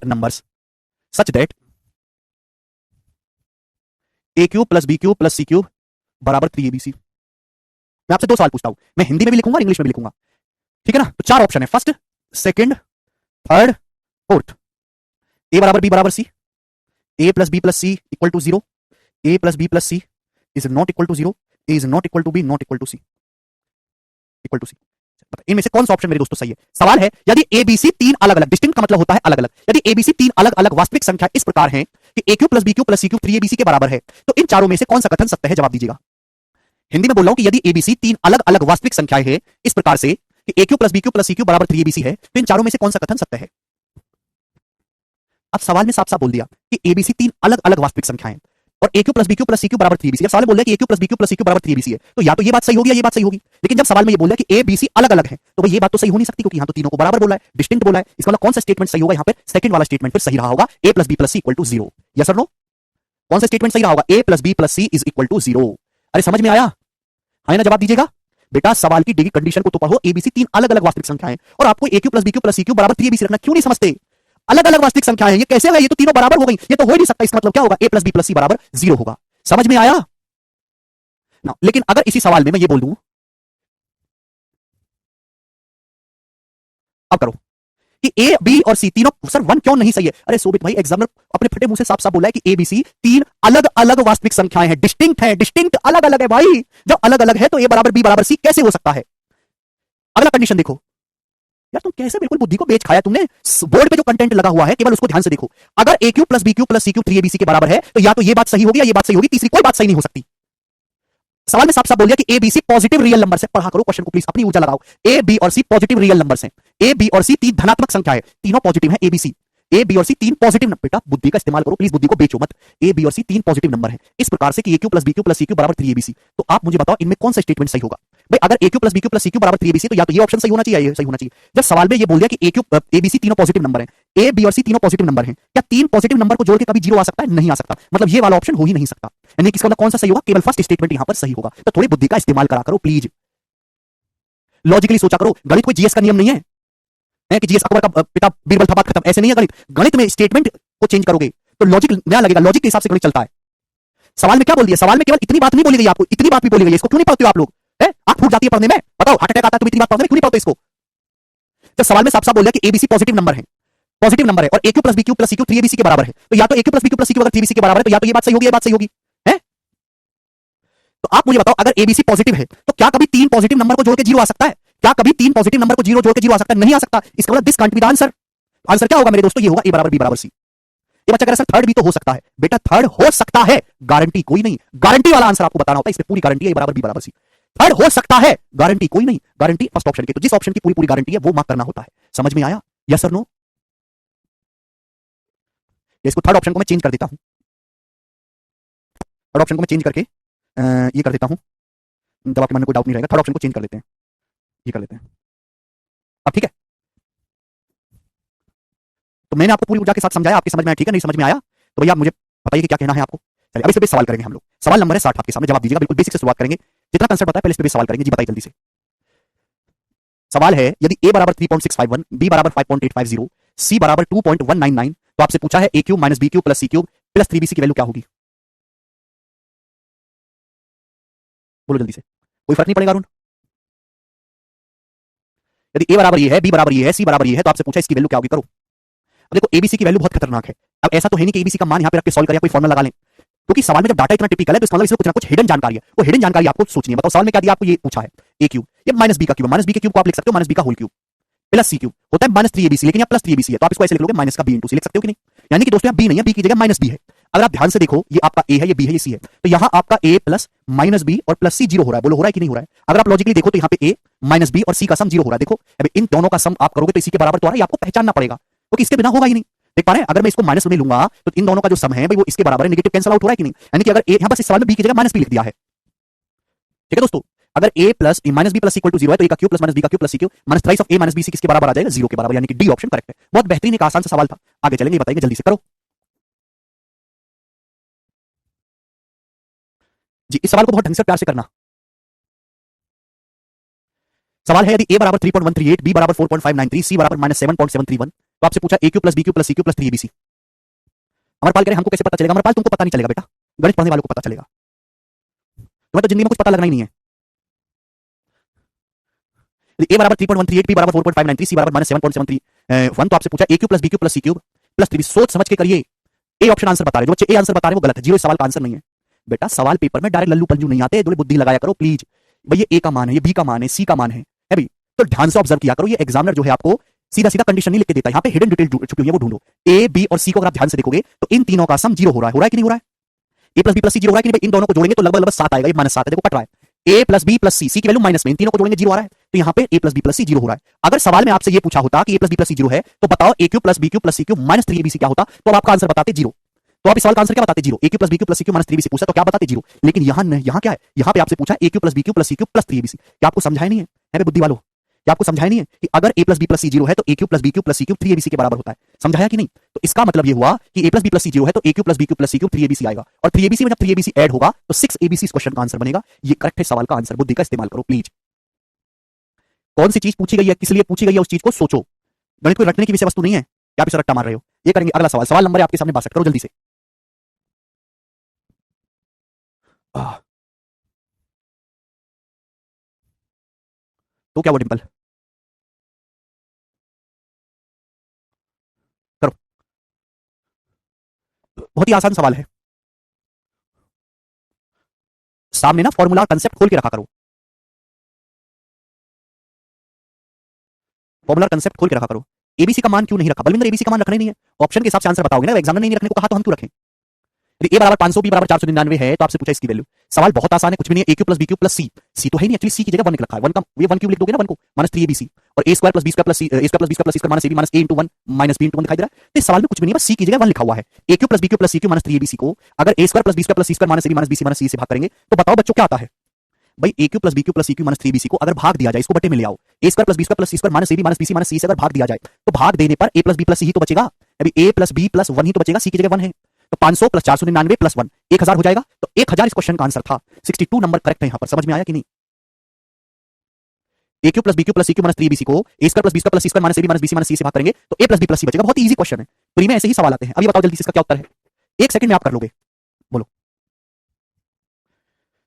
numbers such that A cube plus B cube plus C cube बराबर 3abc। मैं आपसे दो सवाल पूछता हूं, मैं हिंदी में भी लिखूंगा इंग्लिश में भी लिखूंगा, ठीक है ना? तो चार ऑप्शन है, first, second, third, fourth. A बराबर बी बराबर C, A plus B plus C equal to zero, A plus B plus C is not equal to zero, A is not equal to B, not equal to C, equal to C. इनमें से कौन सा option मेरे दोस्तों सही है? सवाल है यदि एबीसी तीन अलग अलग, डिस्टिंक्ट का मतलब होता है अलग अलग, यदि एबीसी तीन अलग अलग वास्तविक संख्या इस प्रकार है कि A cube plus B cube plus C cube 3abc के बराबर है, तो इन चारों में से कौन सा कथन सत्य है? जवाब दीजिएगा। हिंदी में बोल रहा हूं कि यदि एबीसी तीन अलग अलग वास्तविक संख्याएं है इस प्रकार से कि A cube plus B cube plus C cube बराबर 3abc है, तो इन चारों में से कौन सा कथन सत्य है? अब सवाल में साफ साफ बोल दिया कि एबीसी तीन अलग अलग वास्तविक संख्याएं हैं और A cube plus B cube plus C cube बराबर 3abc। जब सवाल में बोल दिया कि A cube plus B cube plus C cube बराबर 3abc है, तो या तो ये बात सही होगी या ये बात सही होगी। लेकिन जब सवाल में ये बोल दिया कि ए बी सी अलग अलग है, तो भाई ये बात तो सही हो नहीं सकती, क्योंकि यहां तो तीनों को बराबर बोला है, डिस्टिंक्ट बोला है। इसका मतलब कौन सा स्टेटमेंट सही होगा? यहां पर सेकंड वाला स्टेटमेंट फिर सही रहा होगा, A plus B plus C equal to zero. Yes और नो? कौन सा स्टेटमेंट सही रहा होगा? A plus B plus C is equal to zero. अरे समझ में आया? हाँ ना? जवाब दीजिएगा बेटा। सवाल की डिग्री कंडीशन को तो पढ़ो, एबीसी तीन अलग अलग वास्तविक संख्याएं और आपको A cube plus B cube plus C cube बराबर 3abc रखना क्यों नहीं समझते? अलग अलग वास्तविक संख्याएं हैं, ये कैसे होगा? ये तो तीनों बराबर हो गई, ये तो हो ही नहीं सकता। इसका मतलब क्या होगा? ए प्लस बी प्लस सी बराबर जीरो होगा। समझ में आया ना? लेकिन अगर इसी सवाल में मैं ये बोल दूं, अब करो कि ए बी और सी तीनों, सर वन क्यों नहीं सही है? अरे सोबित भाई, एग्जामिनर अपने फटे मुंह से साफ साफ बोला है कि ए बी सी तीन अलग अलग वास्तविक संख्याएं हैं, डिस्टिंक्ट है, डिस्टिंक्ट अलग अलग है भाई। जब अलग अलग है तो ए बराबर बी बराबर सी कैसे हो सकता है? अगला कंडीशन देखो यार, तुम कैसे बिल्कुल बुद्धि को बेच खाया तुमने। बोर्ड पे जो कंटेंट लगा हुआ है केवल उसको ध्यान से देखो। अगर A cube plus B cube plus C cube 3abc के बराबर है, तो या तो ये बात सही होगी या ये बात सही होगी, तीसरी कोई बात सही नहीं हो सकती। सवाल में साफ साफ बोल दिया कि A B C positive real number है। पढ़ा करो क्वेश्चन को प्लीज, अपनी ऊर्जा लगाओ। ए बी और सी पॉजिटिव रियल नंबर्स हैं। ए बी और सी तीन धनात्मक संख्या है, तीनों पॉजिटिव है। एबीसी ए बी और सी तीन पॉजिटिव नंबर, बेटा बुद्धि का इस्तेमाल करो प्लीज, बुद्धि को बेचो मत। ए बी और सी तीन पॉजिटिव नंबर है इस प्रकार से कि A cube plus B cube plus C cube बराबर 3abc। तो आप मुझे बताओ इनमें कौन सा स्टेटमेंट सही होगा? भाई अगर A cube plus B cube plus C cube बराबर 3abc, तो या तो ये ऑप्शन सही होना चाहिए या ये सही होना चाहिए। जब सवाल में ये बोल दिया कि ए क्यू ए बी सी तीनों पॉजिटिव नंबर है, ए बी और सी तीनों पॉजिटिव नंबर है, क्या तीन पॉजिटिव नंबर को जोड़ के कभी जीरो आ सकता है? नहीं आ सकता। मतलब ये वाला ऑप्शन हो ही नहीं सकता। यानी कि इसका मतलब कौन सा सही होगा? केवल फर्स्ट स्टेटमेंट यहां पर सही होगा। तो थोड़ी बुद्धि का इस्तेमाल करा करो प्लीज, लॉजिकली सोचा करो। गणित कोई जीएस का नियम नहीं है कि जीएस अकबर का पिता बीरबल था, बात खत्म। ऐसे नहीं है गणित। गणित में स्टेटमेंट को चेंज करोगे तो लॉजिक नया लगेगा, लॉजिक के हिसाब से गणित चलता है। सवाल में क्या बोल दिया? सवाल में केवल इतनी बात नहीं बोली गई आपको, इतनी बात भी बोली गई। इसको क्यों नहीं पढ़ते हो आप लोग? आंख फूट जाती है पढ़ने में, बताओ हार्ट अटैक आता है, तुम इतनी बात पढ़ने में क्यों नहीं पढ़ते इसको? जब सवाल में साफ साफ बोल दिया कि एबीसी पॉजिटिव नंबर है, पॉजिटिव नंबर है और A cube plus B cube plus C cube 3abc के बराबर है, तो या तो ए cube plus B cube plus सी क्यू अगर 3abc के बराबर है, तो या तो ये बात सही होगी या बात सही होगी है। तो आप मुझे बताओ, अगर एबीसी पॉजिटिव है तो क्या कभी तीन पॉजिटिव नंबर को जोड़ के जीरो आ सकता है? क्या कभी तीन पॉजिटिव नंबर को जीरो जोड़ के जीरो आ सकता है? नहीं आ सकता। इसका मतलब this can't be the answer. Answer क्या होगा मेरे दोस्तों? ये होगा ए बराबर बी बराबर सी। ये बच्चा कह रहा है सर थर्ड भी तो हो सकता है। बेटा थर्ड हो सकता है, गारंटी कोई नहीं। गारंटी वाला आंसर आपको बताना होता है, इसमें पूरी गारंटी है ए बराबर बी बराबर सी। थर्ड हो सकता है, गारंटी कोई नहीं, गारंटी फर्स्ट ऑप्शन की। तो जिस ऑप्शन की पूरी पूरी गारंटी है वो मार्क करना होता है। समझ में आया? यस और नो? इसको थर्ड ऑप्शन को मैं चेंज कर देता हूं, थर्ड ऑप्शन को मैं चेंज करके ये कर देता हूं, तब आपके मन में कोई डाउट नहीं रहेगा। थर्ड ऑप्शन को चेंज कर लेते हैं, ये कर लेते हैं अब, ठीक है? तो मैंने आपको पूरी ऊर्जा के साथ समझाया, आपकी समझ में आया? ठीक है? नहीं समझ में आया तो भैया आप मुझे बताइए कि क्या कहना है आपको। चलिए अब इस पे सवाल करेंगे हम लोग। सवाल नंबर है 60 आपके सामने, जवाब दीजिएगा। बिल्कुल बेसिक से शुरुआत करेंगे, जितना कंसेप्ट पता है पहले इस पे सवाल करेंगे। जी बताइए जल्दी से। सवाल है यदि ए बराबर 3.651, बी बराबर 5.850, सी बराबर 2.199, तो आपसे पूछा है A cube minus B cube plus C cube plus 3bc की वैल्यू क्या होगी? बोलो जल्दी से, कोई फर्क नहीं पड़ेगा अरुण। यदि ए बराबर ये है, बी बराबर ये है, सी बराबर ये है, तो आपसे पूछा इसकी वैल्यू क्या होगी? करो। अब देखो एबीसी की वैल्यू बहुत खतरनाक है। अब ऐसा तो है नहीं कि एबीसी का मान यहां पे रख के सॉल्व करें, कोई फॉर्मूला लगा लें, क्योंकि सवाल में जब डाटा इतना टिपिकल है तो इसका मतलब इसमें कुछ ना कुछ हिडन जानकारी है। वो हिडन जानकारी आपको सोचनी है। बताओ सवाल में क्या दिया आपको? ये पूछा है ए क्यूब, ये माइनस बी का क्यूब, माइनस बी के क्यूब को आप लिख सकते हो माइनस बी का होल क्यूब प्लस सी क्यूब होता है माइनस 3abc, लेकिन यहाँ प्लस 3abc है तो आप इसको ऐसे लिख लोगे माइनस का बी इंटू सी, लिख सकते हो कि नहीं? यानी कि दोस्तों यहाँ बी नहीं है, बी की जगह माइनस बी है। अगर आप ध्यान से देखो, ये आपका ए है, ये बी है, ये सी है, तो यहाँ आपका ए प्लस माइनस बी और प्लस सी जीरो हो रहा है। बोलो हो रहा है कि नहीं हो रहा है? अगर आप लॉजिकली देखो तो यहाँ पे ए माइनस बी और सी का सम जीरो हो रहा है। देखो अभी इन दोनों का सम आप करोगे तो इसी के बराबर तो आ रहा है, आपको पहचानना पड़ेगा क्योंकि इसके बिना होगा ही नहीं। देख पा रहे हैं? अगर मैं इसको माइनस में लूंगा तो इन दोनों का जो सम है भाई वो इसके बराबर है, नेगेटिव कैंसिल आउट हो रहा है कि नहीं? यानी कि अगर ए यहाँ बस इस सवाल में बी की जगह माइनस बी लिख दिया है, ठीक है दोस्तों? अगर a plus minus B plus equal to zero है तो a का क्यूब प्लस माइनस बी का cube plus C cube minus thrice of a minus B C किसके बराबर आ जाएगा? जीरो के बराबर, यानी कि डी ऑप्शन करेक्ट है। बहुत बेहतरीन एक आसान सा सवाल था। आगे चलेंगे, बताइए जल्दी से करो। जी, इस सवाल को बहुत ढंग से प्यार से करना। सवाल है यदि a बराबर 3.138, b बराबर 4.593, c बराबर -7.731, तो आपसे पूछा a cube plus B cube plus C cube plus 3abc। Amarpal कह रहे हमको कैसे पता चलेगा? अमरपाल तुमको पता नहीं चलेगा बेटा, गणित पढ़ने वालों को पता चलेगा, तुम्हें तो जिंदगी में कुछ पता लगना ही नहीं है। यदि a बराबर 3.138, b बराबर 4.593, c बराबर -7.731, तो आपसे पूछा a cube plus B cube plus C cube plus 3b। सोच समझ के करिए। ए ऑप्शन आंसर बता रहे, जो बच्चे ए आंसर बता रहे हैं वो गलत है, जीरो इस सवाल का आंसर नहीं है बेटा। सवाल पेपर में डायरेक्ट लल्लू पंजू नहीं आते, थोड़ी बुद्धि लगाया करो प्लीज। भाई ये ए का मान है, ये बी का मान है, सी का मान है भाई, तो ध्यान से ऑब्जर्व किया करो। ये एग्जामिनर जो है आपको सीधा सीधा कंडीशन नहीं लिख के देता, यहाँ पे हिडन डिटेल छुपी हुई है, वो ढूंढो। ए बी और सी को अगर आप ध्यान से देखोगे तो इन तीनों का सम जीरो हो रहा है कि नहीं हो रहा है? A plus B plus C zero हो रहा है कि नहीं? इन दोनों को जोड़ेंगे तो लगभग लगभग 7 आएगा, ये -7 है, देखो कट रहा है। ए प्लस बी प्लस सी की वैल्यू माइनस में, इन तीनों को जोड़ेंगे जीरो आ रहा है, तो यहाँ पे ए plus B plus C zero हो रहा है। अगर सवाल में आपसे ये पूछा होता कि A plus B plus C zero है, तो बताओ A cube plus B cube plus C cube minus 3abc क्या होता, तो आपका आंसर बताते जीरो। तो आप इस सवाल का आंसर क्या बताते? Zero. A cube plus B cube plus C cube minus 3abc पूछा तो क्या बताते? जीरो। लेकिन यहाँ क्या है? यहाँ पे आपसे पूछा A cube plus B cube plus C cube plus 3abc। क्या आपको समझाया नहीं है बुद्धि वालों? क्या आपको समझाया नहीं है कि अगर A plus B plus C zero है तो ए cube plus B cube plus सी क्यू 3abc के बराबर होता है? समझाया कि नहीं? तो इसका मतलब ये हुआ कि A plus B plus C zero है तो ए cube plus B cube plus सी क्यू 3abc आएगा, और 3abc में जब 3abc ऐड होगा तो 6abc इस क्वेश्चन का आंसर बनेगा। ये करेक्ट है सवाल का आंसर, बुद्धि का इस्तेमाल करो प्लीज। कौन सी चीज पूछी गई है, किस लिए पूछी गई है, उस चीज को सोचो। गणित को रटने की विषय वस्तु नहीं है, क्या आप इसे रट्टा मार रहे हो? ये करेंगे। अगला सवाल, सवाल नंबर है आपके सामने 62, करो जल्दी से। तो क्या वो डिंपल, करो। बहुत ही आसान सवाल है, सामने ना फॉर्मूला कंसेप्ट खोल के रखा करो, फॉर्मूला कंसेप्ट खोल के रखा करो। एबीसी का मान क्यों नहीं रखा बलविंदर? एबीसी का मान रखना ही नहीं है, ऑप्शन के हिसाब से आंसर बताओगे ना, एग्जामिनर ने नहीं रखने को कहा तो हम क्यों रखें? यदि ए बराबर 500 बी बराबर 499 है तो आपसे पूछा इसकी वैल्यू। सवाल बहुत आसान है, कुछ भी नहीं है। A cube plus B cube plus C, C तो है नहीं एक्चुअली, सी की जगह 1 लिख रखा है, 1 का ये 1 क्यूब लिख दोगे ना 1 को, माइनस 3abc, और A square plus B square plus C, A square plus B square plus C square minus A B minus A into 1 minus B into 1 दिखाई दे रहा है। तो इस सवाल में कुछ भी नहीं है, बस सी की जगह 1 लिखा हुआ है। A cube plus B cube plus C cube minus 3abc को अगर A square plus B square plus C square minus A B minus B C minus C से भाग करेंगे तो बताओ बच्चों क्या आता है? भाई A cube plus B cube plus C cube minus 3abc को अगर भाग दिया जाए, इसको बटे में ले आओ, A square plus B square plus C square minus A B minus B C minus C से अगर भाग दिया जाए तो भाग देने पर A plus B plus C ही तो बचेगा। अभी ए प्लस बी प्लस 1 ही तो बचेगा, सी की जगह 1 है, तो 500 प्लस 499 प्लस 1 1000 हो जाएगा। तो 1000 इस क्वेश्चन का आंसर था। 62 नंबर करेक्ट है यहाँ पर, समझ में आया कि नहीं? ए cube plus B cube plus सी क्यू माइनस 3abc को A square plus B square plus C square minus A B minus B C minus C से भाग करेंगे तो ए प्लस बी प्लस सी बचेगा। बहुत इजी क्वेश्चन है, प्री में ऐसे ही सवाल आते हैं। अब ये बताओ जल्दी से इसका क्या उत्तर है, 1 सेकंड में आप कर लोगे, बोलो।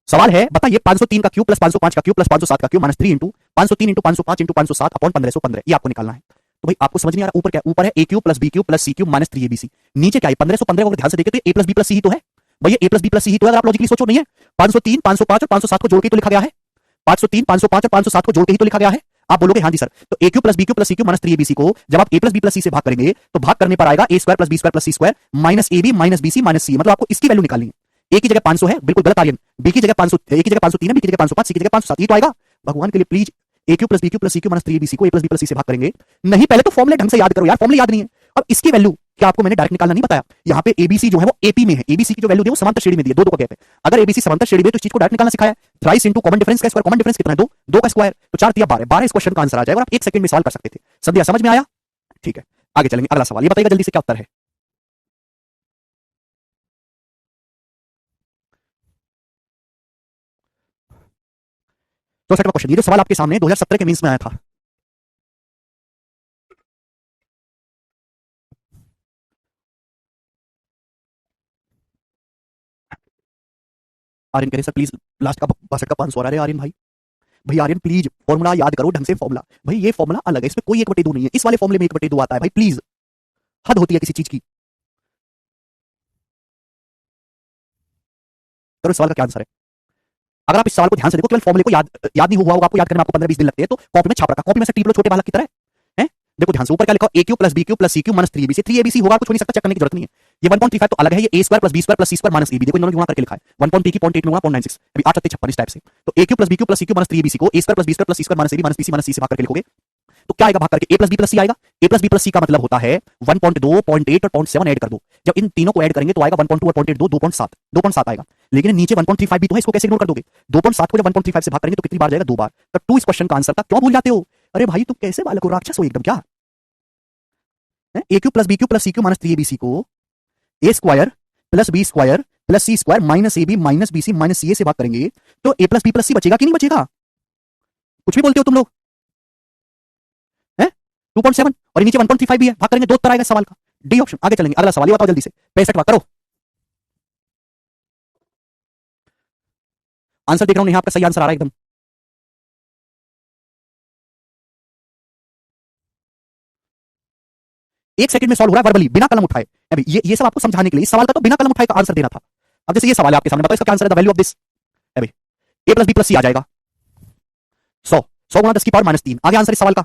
सवाल है बता ये 503 का क्यूब प्लस 505 का क्यूब प्लस 507 का cube minus 3 into 503 into 505 into 507 upon 1515, ये आपको निकालना है। तो भाई आपको समझ नहीं आ रहा, ऊपर क्या, ऊपर है A cube plus B cube plus C cube minus 3abc, नीचे क्या है 1515 को ध्यान से देखे तो ए प्लस बी प्लस सी ही तो है। भैया ए प्लस बी प्लस सी ही तो है, अगर आप लॉजिकली सोचो। नहीं है, 503 505 और 507 को जोड़ के तो लिखा गया है, 503 505 और 507 को जोड़ के ही तो लिखा गया है। आप बोलोगे हाँ जी सर, तो ए cube plus B cube plus सी क्यू माइनस 3abc को जब आप A plus B plus C से भाग करेंगे तो भाग करने पर आएगा A square plus B square plus C square minus A B minus B C minus C, मतलब आपको इसकी वैल्यू निकालनी है। ए की जगह 500 है, बिल्कुल गलत आर्यन, बी की जगह 500, ए की जगह 503 है, बी की जगह 505, सी की जगह 507, ये तो आएगा। भगवान के लिए please A cube plus B cube plus C cube minus 3abc को A plus B plus C से भाग करेंगे। नहीं, पहले तो फॉर्मूले ढंग से याद करो यार, फॉर्मूले याद नहीं है। अब इसकी वैल्यू क्या आपको मैंने डायरेक्ट निकालना नहीं बताया? यहाँ पे एबीसी जो है वो एपी में है, एबीसी की जो वैल्यू दी है वो समांतर श्रेणी में दी है, दो दो का गैप है। अगर एबीसी समांतर श्रेणी में तो इस चीज को डायरेक्ट निकालना सिखाया। थ्राइस इनटू कॉमन डिफरेंस का स्क्वायर, कॉमन डिफरेंस कितना है? 2, 2 का स्क्वायर, तो 4 तिया 12, 12 इस क्वेश्चन का आंसर आ जाएगा और आप 1 सेकंड में सवाल कर सकते थे। संध्या समझ में आया? ठीक है, आगे चलेंगे। अगला सवाल, ये बताइएगा जल्दी से क्या उत्तर है। 64वां क्वेश्चन, ये जो सवाल आपके सामने 2017 के मीन्स में आया था। आर्यन कह रहे सर प्लीज लास्ट का 62 का 500 आ रहा है आर्यन भाई। भाई आर्यन प्लीज फॉर्मूला याद करो ढंग से, फॉर्मूला भाई ये फॉर्मूला अलग है, इसमें कोई 1/2 नहीं है, इस वाले फॉर्मूले में 1/2 आता है भाई, प्लीज हद होती है किसी चीज की। करो, इस सवाल का क्या आंसर है? अगर आप इस सवाल को ध्यान से देखो, केवल फॉर्मूले को याद नहीं हुआ होगा आपको, याद करने में आपको 15-20 दिन लगते हैं, तो कॉपी में छाप रखा, कॉपी में से टीबलो छोटे बालक की तरह है। देखो ध्यान से, ऊपर क्या लिखा, A cube plus B cube plus C cube minus 3abc, 3abc होगा, कुछ हो नहीं सकता, चेक करने की जरूरत नहीं है। ये 1.35 तो अलग है, ये A square plus B square plus C square minus A B, देखो इन दोनों गुणा करके लिखा है, 1.3 की 0.8 में गुणा 0.96, अभी 8 56 इस टाइप से। तो ए cube plus B cube plus सी क्यू माइनस 3abc को A square plus B square plus C square minus A B minus B C minus C से भाग करके लिखोगे तो क्या आएगा? भाग करके A plus B plus C आएगा। A plus B plus C का मतलब होता है 1.2 0.8 और 0.7 ऐड कर दो, जब इन तीनों को ऐड करेंगे तो आएगा 1.2 और 0.8 2.7, 2.7 आएगा। लेकिन नीचे 1.35 भी तो है, इसको कैसे इग्नोर कर दोगे? 2.7 को जब 1.35 से भाग करेंगे तो कितनी बार जाएगा? 2 बार। तो 2 इस क्वेश्चन का आंसर था, क्यों भूल जाते हो? अरे भाई तुम कैसे बालक हो, राक्षस हो एकदम क्या? A cube plus B cube plus C cube minus 3abc को A square plus B square plus C square minus A B minus B C minus C A से भाग करेंगे तो ए प्लस बी प्लस सी बचेगा कि नहीं बचेगा? कुछ भी बोलते हो तुम लोग हैं। 2.7 और नीचे 1.35 भी है, भाग करेंगे, दो उत्तर आएगा सवाल का, डी ऑप्शन। आगे चलेंगे, अगला सवाल ये बताओ जल्दी से, 65 करो। आंसर देख रहा हूं, नहीं आपका सही आंसर आ रहा है एकदम। एक सेकंड में सॉल्व हो रहा है वर्बली, बिना कलम उठाए। अभी ये सब आपको समझाने के लिए, इस सवाल का तो बिना कलम उठाए का आंसर देना था। अब जैसे ये सवाल है आपके सामने, बताओ इसका क्या आंसर है, द वैल्यू ऑफ दिस। अभी ए प्लस बी प्लस सी आ जाएगा 100, 100 गुणा 10 की पावर माइनस 3। आगे आंसर इस सवाल का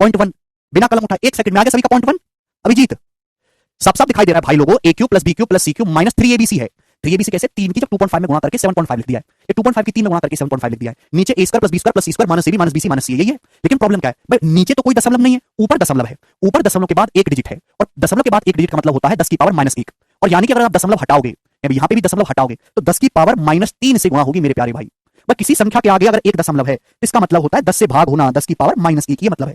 0.1, बिना कलम उठाए, एक सेकंड में आगे सभी का 0.1। अभिजीत साफ साफ दिखाई दे रहा है भाई लोगों, A cube plus B cube plus C cube minus 3abc है। 3abc कैसे, 3 की जब 2.5 में गुणा करके 7.5 लिख दिया है, ये 2.5 की 3 में गुणा करके 7.5 लिख दिया है। नीचे a square plus B square plus C square minus ab minus bc minus c, यही है। लेकिन प्रॉब्लम क्या है भाई, नीचे तो कोई दशमलव नहीं है, ऊपर दशमलव है। ऊपर दशमलव के बाद एक डिजिट है, और दशमलव के बाद एक डिजिट का मतलब होता है 10 की पावर माइनस 1। और यानी कि अगर आप दशमलव हटाओगे, यहाँ पे भी दशमलव हटाओगे, तो 10 की पावर माइनस 3 से गुणा होगी मेरे प्यारे भाई। बस किसी संख्या के आगे अगर एक दशमलव है, इसका मतलब होता है 10 से भाग होना, 10 की पावर माइनस 1, ये मतलब है।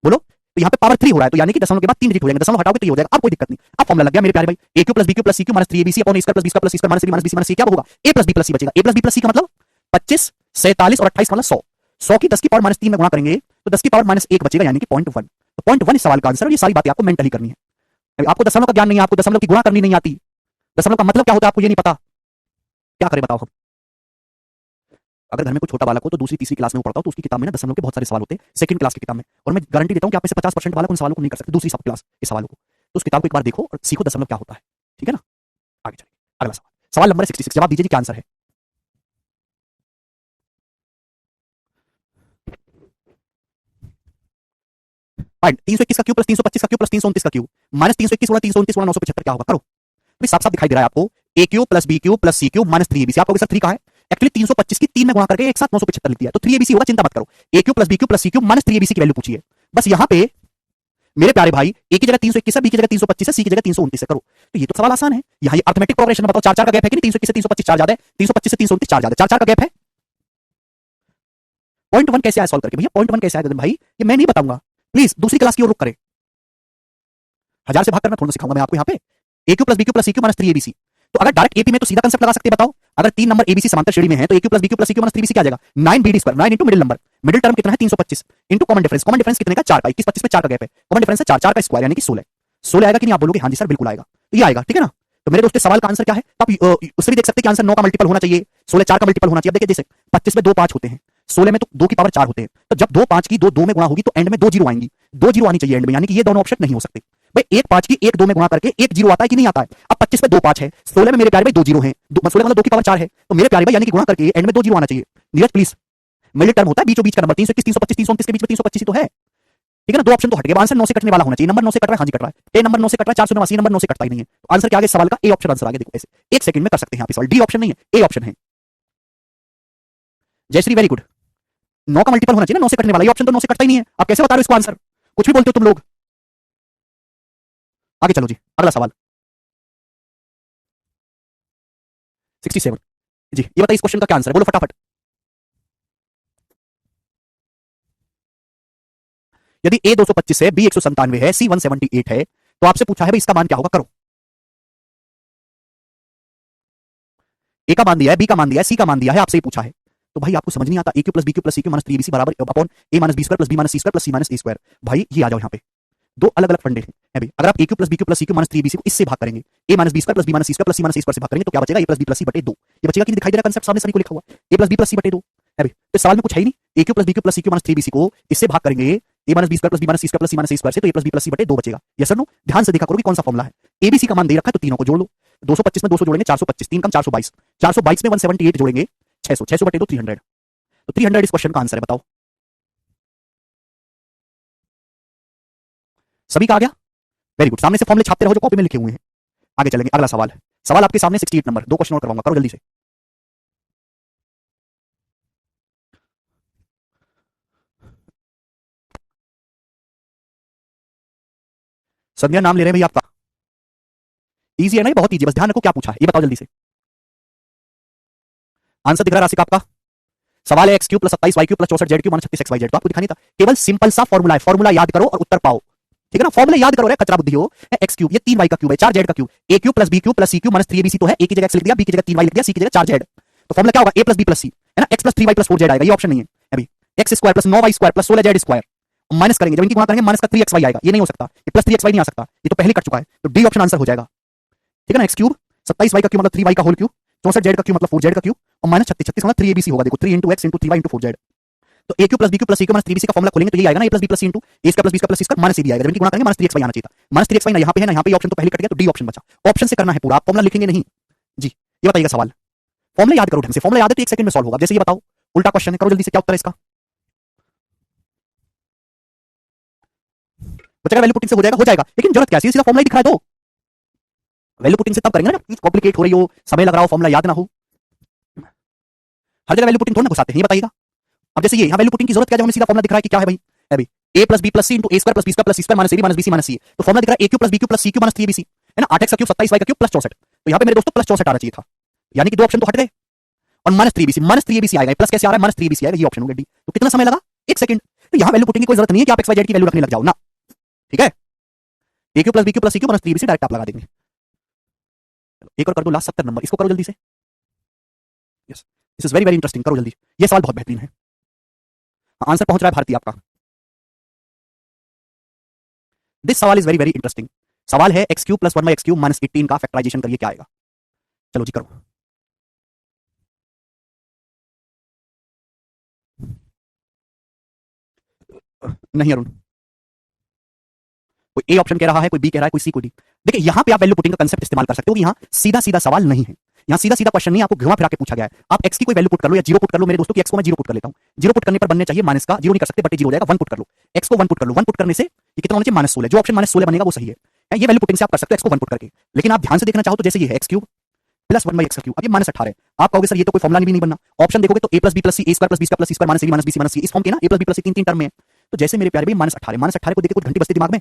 बोलो, तो यहाँ पे पावर 3 हो रहा है, तो यानी कि दशमलव के बाद 3 डिजिट हो जाएंगे, दशमलव हटाओगे तो ये हो जाएगा। अब कोई दिक्कत नहीं, अब फॉर्मूला लग गया मेरे प्यारे भाई, A cube plus B cube plus C cube minus 3abc upon A square plus B square plus C square minus ab minus bc minus c, क्या होगा, A plus B plus C बचेगा। ए plus B plus C का मतलब 25, 47 और 28 मतलब 100। 100 की 10 की power minus 3 में गुणा करेंगे तो 10 की पावर माइनस 1 बचेगा, यानी कि 0.1। तो 0.1 इस सवाल का आंसर, और ये सारी बातें आपको मेंटली करनी है। अभी आपको दशमलव का ज्ञान नहीं है, आपको दशमलव की गुणा करनी नहीं आती, दशमलव का मतलब क्या होता है आपको ये नहीं पता, क्या करें बताओ हम। अगर घर में कोई छोटा बालक हो तो दूसरी तीसरी क्लास में पढ़ता हो, तो उसकी किताब में ना दशमलव के बहुत सारे सवाल होते हैं, सेकंड क्लास की किताब में। और मैं गारंटी देता हूं कि आप में से 50% बालक उन सवालों को नहीं कर सकते, दूसरी सब क्लास इस सवालों को। तो उस किताब को एक बार देखो और सीखो दशमलव क्या होता है, ठीक है ना। आगे चलिए, अगला सवाल, सवाल नंबर 66, जवाब दीजिए जी, क्या आंसर है। फाइंड 321 का क्यूब प्लस 325 का क्यूब प्लस 329 का क्यूब माइनस 321 गुणा 329 गुणा 975, क्या होगा, करो। अभी साफ साफ दिखाई दे रहा है आपको, A cube plus B cube plus C cube minus 3abc। आपको सर 3 का है, एक्चुअली 325 की 3 में गुणा करके एक साथ 975 लिख दिया, तो 3abc होगा, चिंता मत करो। A cube plus B cube plus C cube minus 3abc की वैल्यू पूछिए। बस यहाँ पे मेरे प्यारे भाई, ए की जगह 321 है, बी की जगह 325 है, सी की जगह 329 है, करो। तो ये तो सवाल आसान है, यहाँ ये अर्थमेटिक प्रोग्रेशन बताओ, 4 4 का गैप है कि नहीं, 321 से 325 4 ज्यादा है, 325 से 329 4 ज्यादा है, 4 4 का गैप है। 0.1 कैसे आया सॉल्व करके भैया, 0.1 कैसे आया भाई, ये मैं नहीं बताऊंगा, प्लीज दूसरी क्लास की ओर रुक करें। 1000 से भाग करना थोड़ा सिखाऊंगा मैं आपको यहाँ पे। A cube plus B cube plus C cube minus 3abc, तो अगर डायरेक्ट एपी में तो सीधा कंसेप्ट लगा सकते हैं, बताओ। अगर 3 नंबर एबीसी समांतर श्रेणी में है तो ए cube plus B cube plus सी क्यू माइनस 3abc क्या आ जाएगा, 9bd square, 9 into middle number, middle term कितना है 325 into common difference, common difference कितने का 4 का, 21 25 में 4 का गैप है, कॉमन डिफरेंस है 4, 4 का स्क्वायर यानी कि 16। 16 आएगा कि नहीं, आप बोलोगे हाँ जी सर बिल्कुल आएगा, तो ये आएगा, ठीक है ना। तो मेरे दोस्त सवाल का आंसर क्या है, तो आप उससे भी देख सकते हैं कि आंसर 9 का मल्टीपल होना चाहिए, 16 4 का मल्टीपल होना चाहिए। अब देखिए जैसे 25 में 2 5 होते हैं, 16 में तो 2 की पावर 4 होते हैं, तो जब 2 5 की 2 2 में गुणा होगी तो एंड में 2 जीरो आएंगी, 2 जीरो आनी चाहिए एंड में, यानी कि ये दोनों ऑप्शन नहीं हो सकते भाई। 1 5 की 1 2 में गुणा करके 1 जीरो आता है कि नहीं आता है। अब 25 में 2 5 है, 16 में मेरे प्यारे भाई 2 जीरो है, 16 मतलब 2 की पावर 4 है, तो मेरे प्यारे भाई यानी कि गुणा करके एंड में 2 जीरो आना चाहिए। नीरज प्लीज, मिडिल टर्म होता है बीचों बीच का नंबर, 321 325 329 के बीच में 325 ही तो है, ठीक है ना। 2 ऑप्शन तो हट गए, आंसर 9 से कटने वाला होना चाहिए, नंबर 9 से कट रहा है, हाँ जी कट रहा है, ए नंबर 9 से कट रहा है, 489 नंबर 9 से कटता ही नहीं है, तो आंसर क्या आगे सवाल का ए ऑप्शन आंसर आगे, देखो ऐसे एक सेकंड में कर सकते हैं आप इस सवाल, डी ऑप्शन नहीं है, ए ऑप्शन है। जयश्री वेरी गुड, 9 का मल्टीपल होना चाहिए ना, 9 से कटने वाला, ये ऑप्शन तो 9 से कटता ही नहीं है, आप कैसे बता रहे हो इसको आंसर, कुछ भी बोलते हो तुम लोग। आगे चलो जी, अगला सवाल 67 जी, ये बताइए इस क्वेश्चन का क्या आंसर है, बोलो फटाफट। यदि ए 225 है, बी 197 है, सी 178 है, तो आपसे पूछा है भाई इसका मान क्या होगा, करो। ए का मान दिया है, बी का मान दिया है, सी का मान दिया है, आपसे ही पूछा है, तो भाई आपको समझ नहीं आता, a cube plus B cube plus C cube minus 3abc बराबर अपॉन ए minus B square plus B minus सी स्क्वायर प्लस सी माइनस ए स्क्वायर। भाई ये आ जाओ यहाँ पे, दो अलग अलग फंडे हैं अभी। अगर आप a cube plus B cube plus C cube minus 3abc को इससे भाग करेंगे, a minus B square plus B minus C square plus C minus A square से भाग करेंगे, तो क्या बचेगा, ए प्लस बी प्लस सी बटे 2। ये बचेगा कि नहीं, दिखाई दे रहा कंसेप्ट सामने सभी को लिखा हुआ, ए प्लस बी प्लस सी बटे 2 अभी। तो सवाल में कुछ है ही नहीं, ए cube plus B cube plus सी क्यू माइनस 3abc को इससे भाग करेंगे, a minus B square plus B minus C square plus C minus A square से, तो ए प्लस बी प्लस सी बटे 2 बचेगा। यस और नो, ध्यान से देखा करो कि कौन सा फॉर्मूला है। एबीसी का मान दे रखा है तो तीनों को जोड़ लो, 225 में 200 जोड़ेंगे 425, 3 कम 422, 422 में 178 जोड़ेंगे 600, 600 बटे 2 300, तो 300 इस क्वेश्चन का आंसर है, बताओ। सभी का आ गया, वेरी गुड, सामने से फॉर्मूले छापते रहो जो कॉपी में लिखे हुए हैं। आगे चलेंगे, अगला सवाल है, सवाल आपके सामने 68 नंबर, 2 क्वेश्चन और करवाऊंगा, करो जल्दी से। संध्या नाम ले रहे हैं भाई आपका, इजी है ना, बहुत इजी, बस ध्यान रखो क्या पूछा है, ये बताओ जल्दी से। आंसर दिख रहा है राशिक आपका, सवाल है X cube plus 27 Y cube plus 64 Z cube minus 36 X Y Z, तो आपको दिखानी था, केवल सिंपल सा फॉर्मूला है, फॉर्मूला याद करो और उत्तर पाओ, ठीक है ना, फॉर्मूला याद करो रे कचरा बुद्धि हो। एक्स क्यूब ये 3y का क्यूब है, 4z का cube, a cube plus B cube plus C cube minus 3ab तो है, ए की जगह x लिख दिया, बी की जगह 3y लिख दिया, सी की जगह 4z। तो फॉर्मूला क्या होगा, a प्लस बी प्लस सी है ना, x plus 3y plus 4z आएगा, ये ऑप्शन नहीं है अभी। X square plus 9y square plus 16z square minus करेंगे, जब इनकी गुणा करेंगे माइनस का 3xy आएगा, ये नहीं हो सकता, ये प्लस 3xy नहीं आ सकता, ये तो पहले कट चुका है, तो डी ऑप्शन आंसर हो जाएगा। ठीक है ना, एक्स क्यूब 27y का क्यूब मतलब 3y का होल क्यूब, 64z का क्यूब मतलब 4z का क्यूब, और माइनस 36 मतलब 3abc होगा, देखो 3 into x into 3y into 4z। तो ए cube plus B cube plus सी क्यू माइनस 3bc का फॉर्मूला खोलेंगे तो ये आएगा ना, a plus B plus C into A square plus B square plus C square minus A b आएगा, जब इनकी गुणा करेंगे माइनस 3xy आना चाहिए था, माइनस 3xy ना यहाँ पे है ना यहाँ पे, ऑप्शन तो पहले कट गया, तो डी ऑप्शन बचा। ऑप्शन से करना है पूरा, आप फॉर्मूला लिखेंगे नहीं जी। ये बताइएगा सवाल, फॉर्मूला याद करो ढंग से, फॉर्मूला याद है तो 1 सेकंड में सॉल्व होगा। जैसे ये बताओ, उल्टा क्वेश्चन है, करो जल्दी से, क्या उत्तर है इसका? बच्चा वैल्यू पुटिंग से हो जाएगा, हो जाएगा, लेकिन जरूरत क्या है, सीधा फॉर्मूला ही दिख रहा है, तो वैल्यू पुटिंग से तब करेंगे ना जब चीज कॉम्प्लिकेट हो रही हो, समय लग रहा हो, फॉर्मूला याद ना हो। हर जगह वैल्यू पुटिंग थोड़ा ना घुसाते हैं, ये बताइएगा। अब जैसे ये यहाँ वैल्यू पुटिंग की जरूरत क्या है, जब हमें सीधा फॉर्मूला दिख रहा है कि क्या है भाई, अभी a plus B plus C into A square plus B square plus C square minus A B minus B C minus सी, तो फॉर्मूला दिख रहा है a cube plus B cube plus C cube minus 3abc है ना, 8x का cube 27y का cube plus 64, तो यहाँ पे मेरे दोस्तों प्लस 64 आना चाहिए था, यानी कि दो ऑप्शन तो हट गए, और माइनस 3abc आएगा, प्लस कैसे आ रहा है, माइनस 3abc आएगा, ये ऑप्शन हो गया डी। तो कितना समय लगा, 1 सेकंड। तो यहाँ वैल्यू पुटिंग की कोई जरूरत नहीं है कि आप xyz की वैल्यू रखने लग जाओ ना, ठीक है। a cube plus B cube plus C cube minus 3abc direct आप लगा देंगे। एक और कर दो, लास्ट 70 नंबर, इसको करो जल्दी से। Yes, this is very very interesting, करो जल्दी, ये सवाल बहुत बेहतरीन है। आंसर पहुंच रहा है भारतीय आपका। दिस सवाल इज वेरी वेरी इंटरेस्टिंग। सवाल है x cube plus 1/x cube minus 18 का फैक्टराइजेशन करिए, क्या आएगा? चलो जी करो। नहीं अरुण, कोई ए ऑप्शन कह रहा है, कोई बी कह रहा है, कोई सी, कोई डी। देखिए यहाँ पे आप वैल्यू पुटिंग का कंसेप्ट इस्तेमाल कर सकते हो कि यहाँ सीधा सीधा सवाल नहीं है, यहाँ सीधा सीधा क्वेश्चन नहीं, आपको घुमा फिरा के पूछा गया है। आप एक्स की कोई वैल्यू पुट कर लो या जीरो पुट कर लो, मेरे दोस्तों की एक्स को मैं जीरो पुट कर लेता हूँ, जीरो पुट करने पर बनने चाहिए माइनस का, जीरो नहीं कर सकते बटे जीरो हो जाएगा, 1 पुट कर लो, एक्स को 1 पुट कर लो, 1 पुट करने से ये कितना होना चाहिए, माइनस 16, जो ऑप्शन माइनस 16 बनेगा वो सही है। ये वैल्यू पुटिंग से आप कर सकते हो एक्स को 1 पुट करके, लेकिन आप ध्यान से देखना चाहो तो जैसे ये है एक्स क्यूब प्लस 1/x का क्यूब, अब ये माइनस 18 है, आप कहोगे सर ये तो कोई फॉर्मूला भी नहीं बनना, ऑप्शन देखोगे तो a plus B plus C A square plus B square plus C square minus A B minus B C minus c, इस फॉर्म के ना a plus B plus c तीन तीन टर्म में है। तो जैसे मेरे प्यारे भाई माइनस 18 को देख के कुछ घंटी बजती दिमाग में,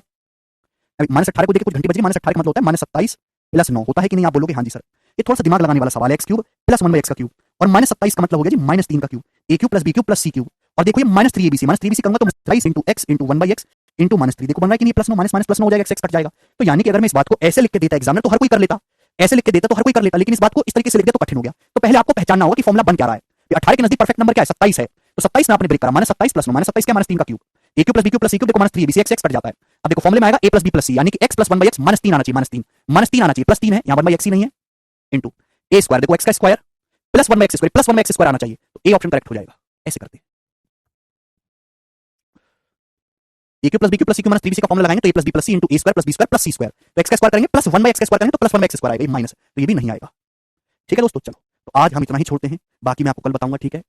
अभी माइनस 18 को देख के कुछ घंटी बजी, माइनस 18 का मतलब होता है माइनस 27 प्लस 9 होता है कि नहीं, आप बोलोगे हाँ जी सर, ये थोड़ा सा दिमाग लगाने वाला सवाल है, एक्स क्यूब प्लस 1/x का क्यूब, और माइनस 27 का मतलब हो गया जी माइनस 3 का cube, a cube plus B cube plus C cube, और देखो ये माइनस 3abc करूंगा तो 23 into x into 1/x into minus 3, देखो बन रहा है कि नहीं, प्लस 9 माइनस माइनस प्लस 9 हो जाएगा, एक्स कट जाएगा। तो यानी कि अगर मैं इस बात को ऐसे लिख के देता एग्जामिनर तो हर कोई कर लेता, ऐसे लिख के देता तो हर कोई कर लेता, लेकिन इस बात को इस तरीके से लिख दिया तो कठिन हो गया। तो पहले आपको पहचानना होगा कि फॉर्मूला बन क्या रहा है। 18 के नजदीक परफेक्ट नंबर क्या है, 27 है, तो 27 में आपने ब्रेक करा, माइनस 27 प्लस 9 माइनस 27 क्या, माइनस 3 का cube, a cube plus B cube plus C cube, देखो माइनस 3abc एक्स कट जाता है। अब देखो फॉर्मूले में आएगा a plus B plus c, यानी कि x प्लस 1/x माइनस 3 आना चाहिए, माइनस 3 आना चाहिए, प्लस 3 है, यहाँ 1/x ही नहीं है, इंटू ए स्क्वायर, देखो x का square plus 1/x square plus 1/x square आना चाहिए, तो ए ऑप्शन करेक्ट हो जाएगा। ऐसे करते a cube plus B cube plus C cube minus 3bc का फॉर्मूला लगाएंगे तो a plus B plus C into A square plus B square plus C square, तो x का स्क्वायर करेंगे प्लस 1/x का स्क्वायर करेंगे तो प्लस 1/x स्क्वायर आएगा, माइनस, तो ये भी नहीं आएगा। ठीक है दोस्तों, चलो तो आज हम इतना ही छोड़ते हैं, बाकी मैं आपको कल बताऊंगा, ठीक है।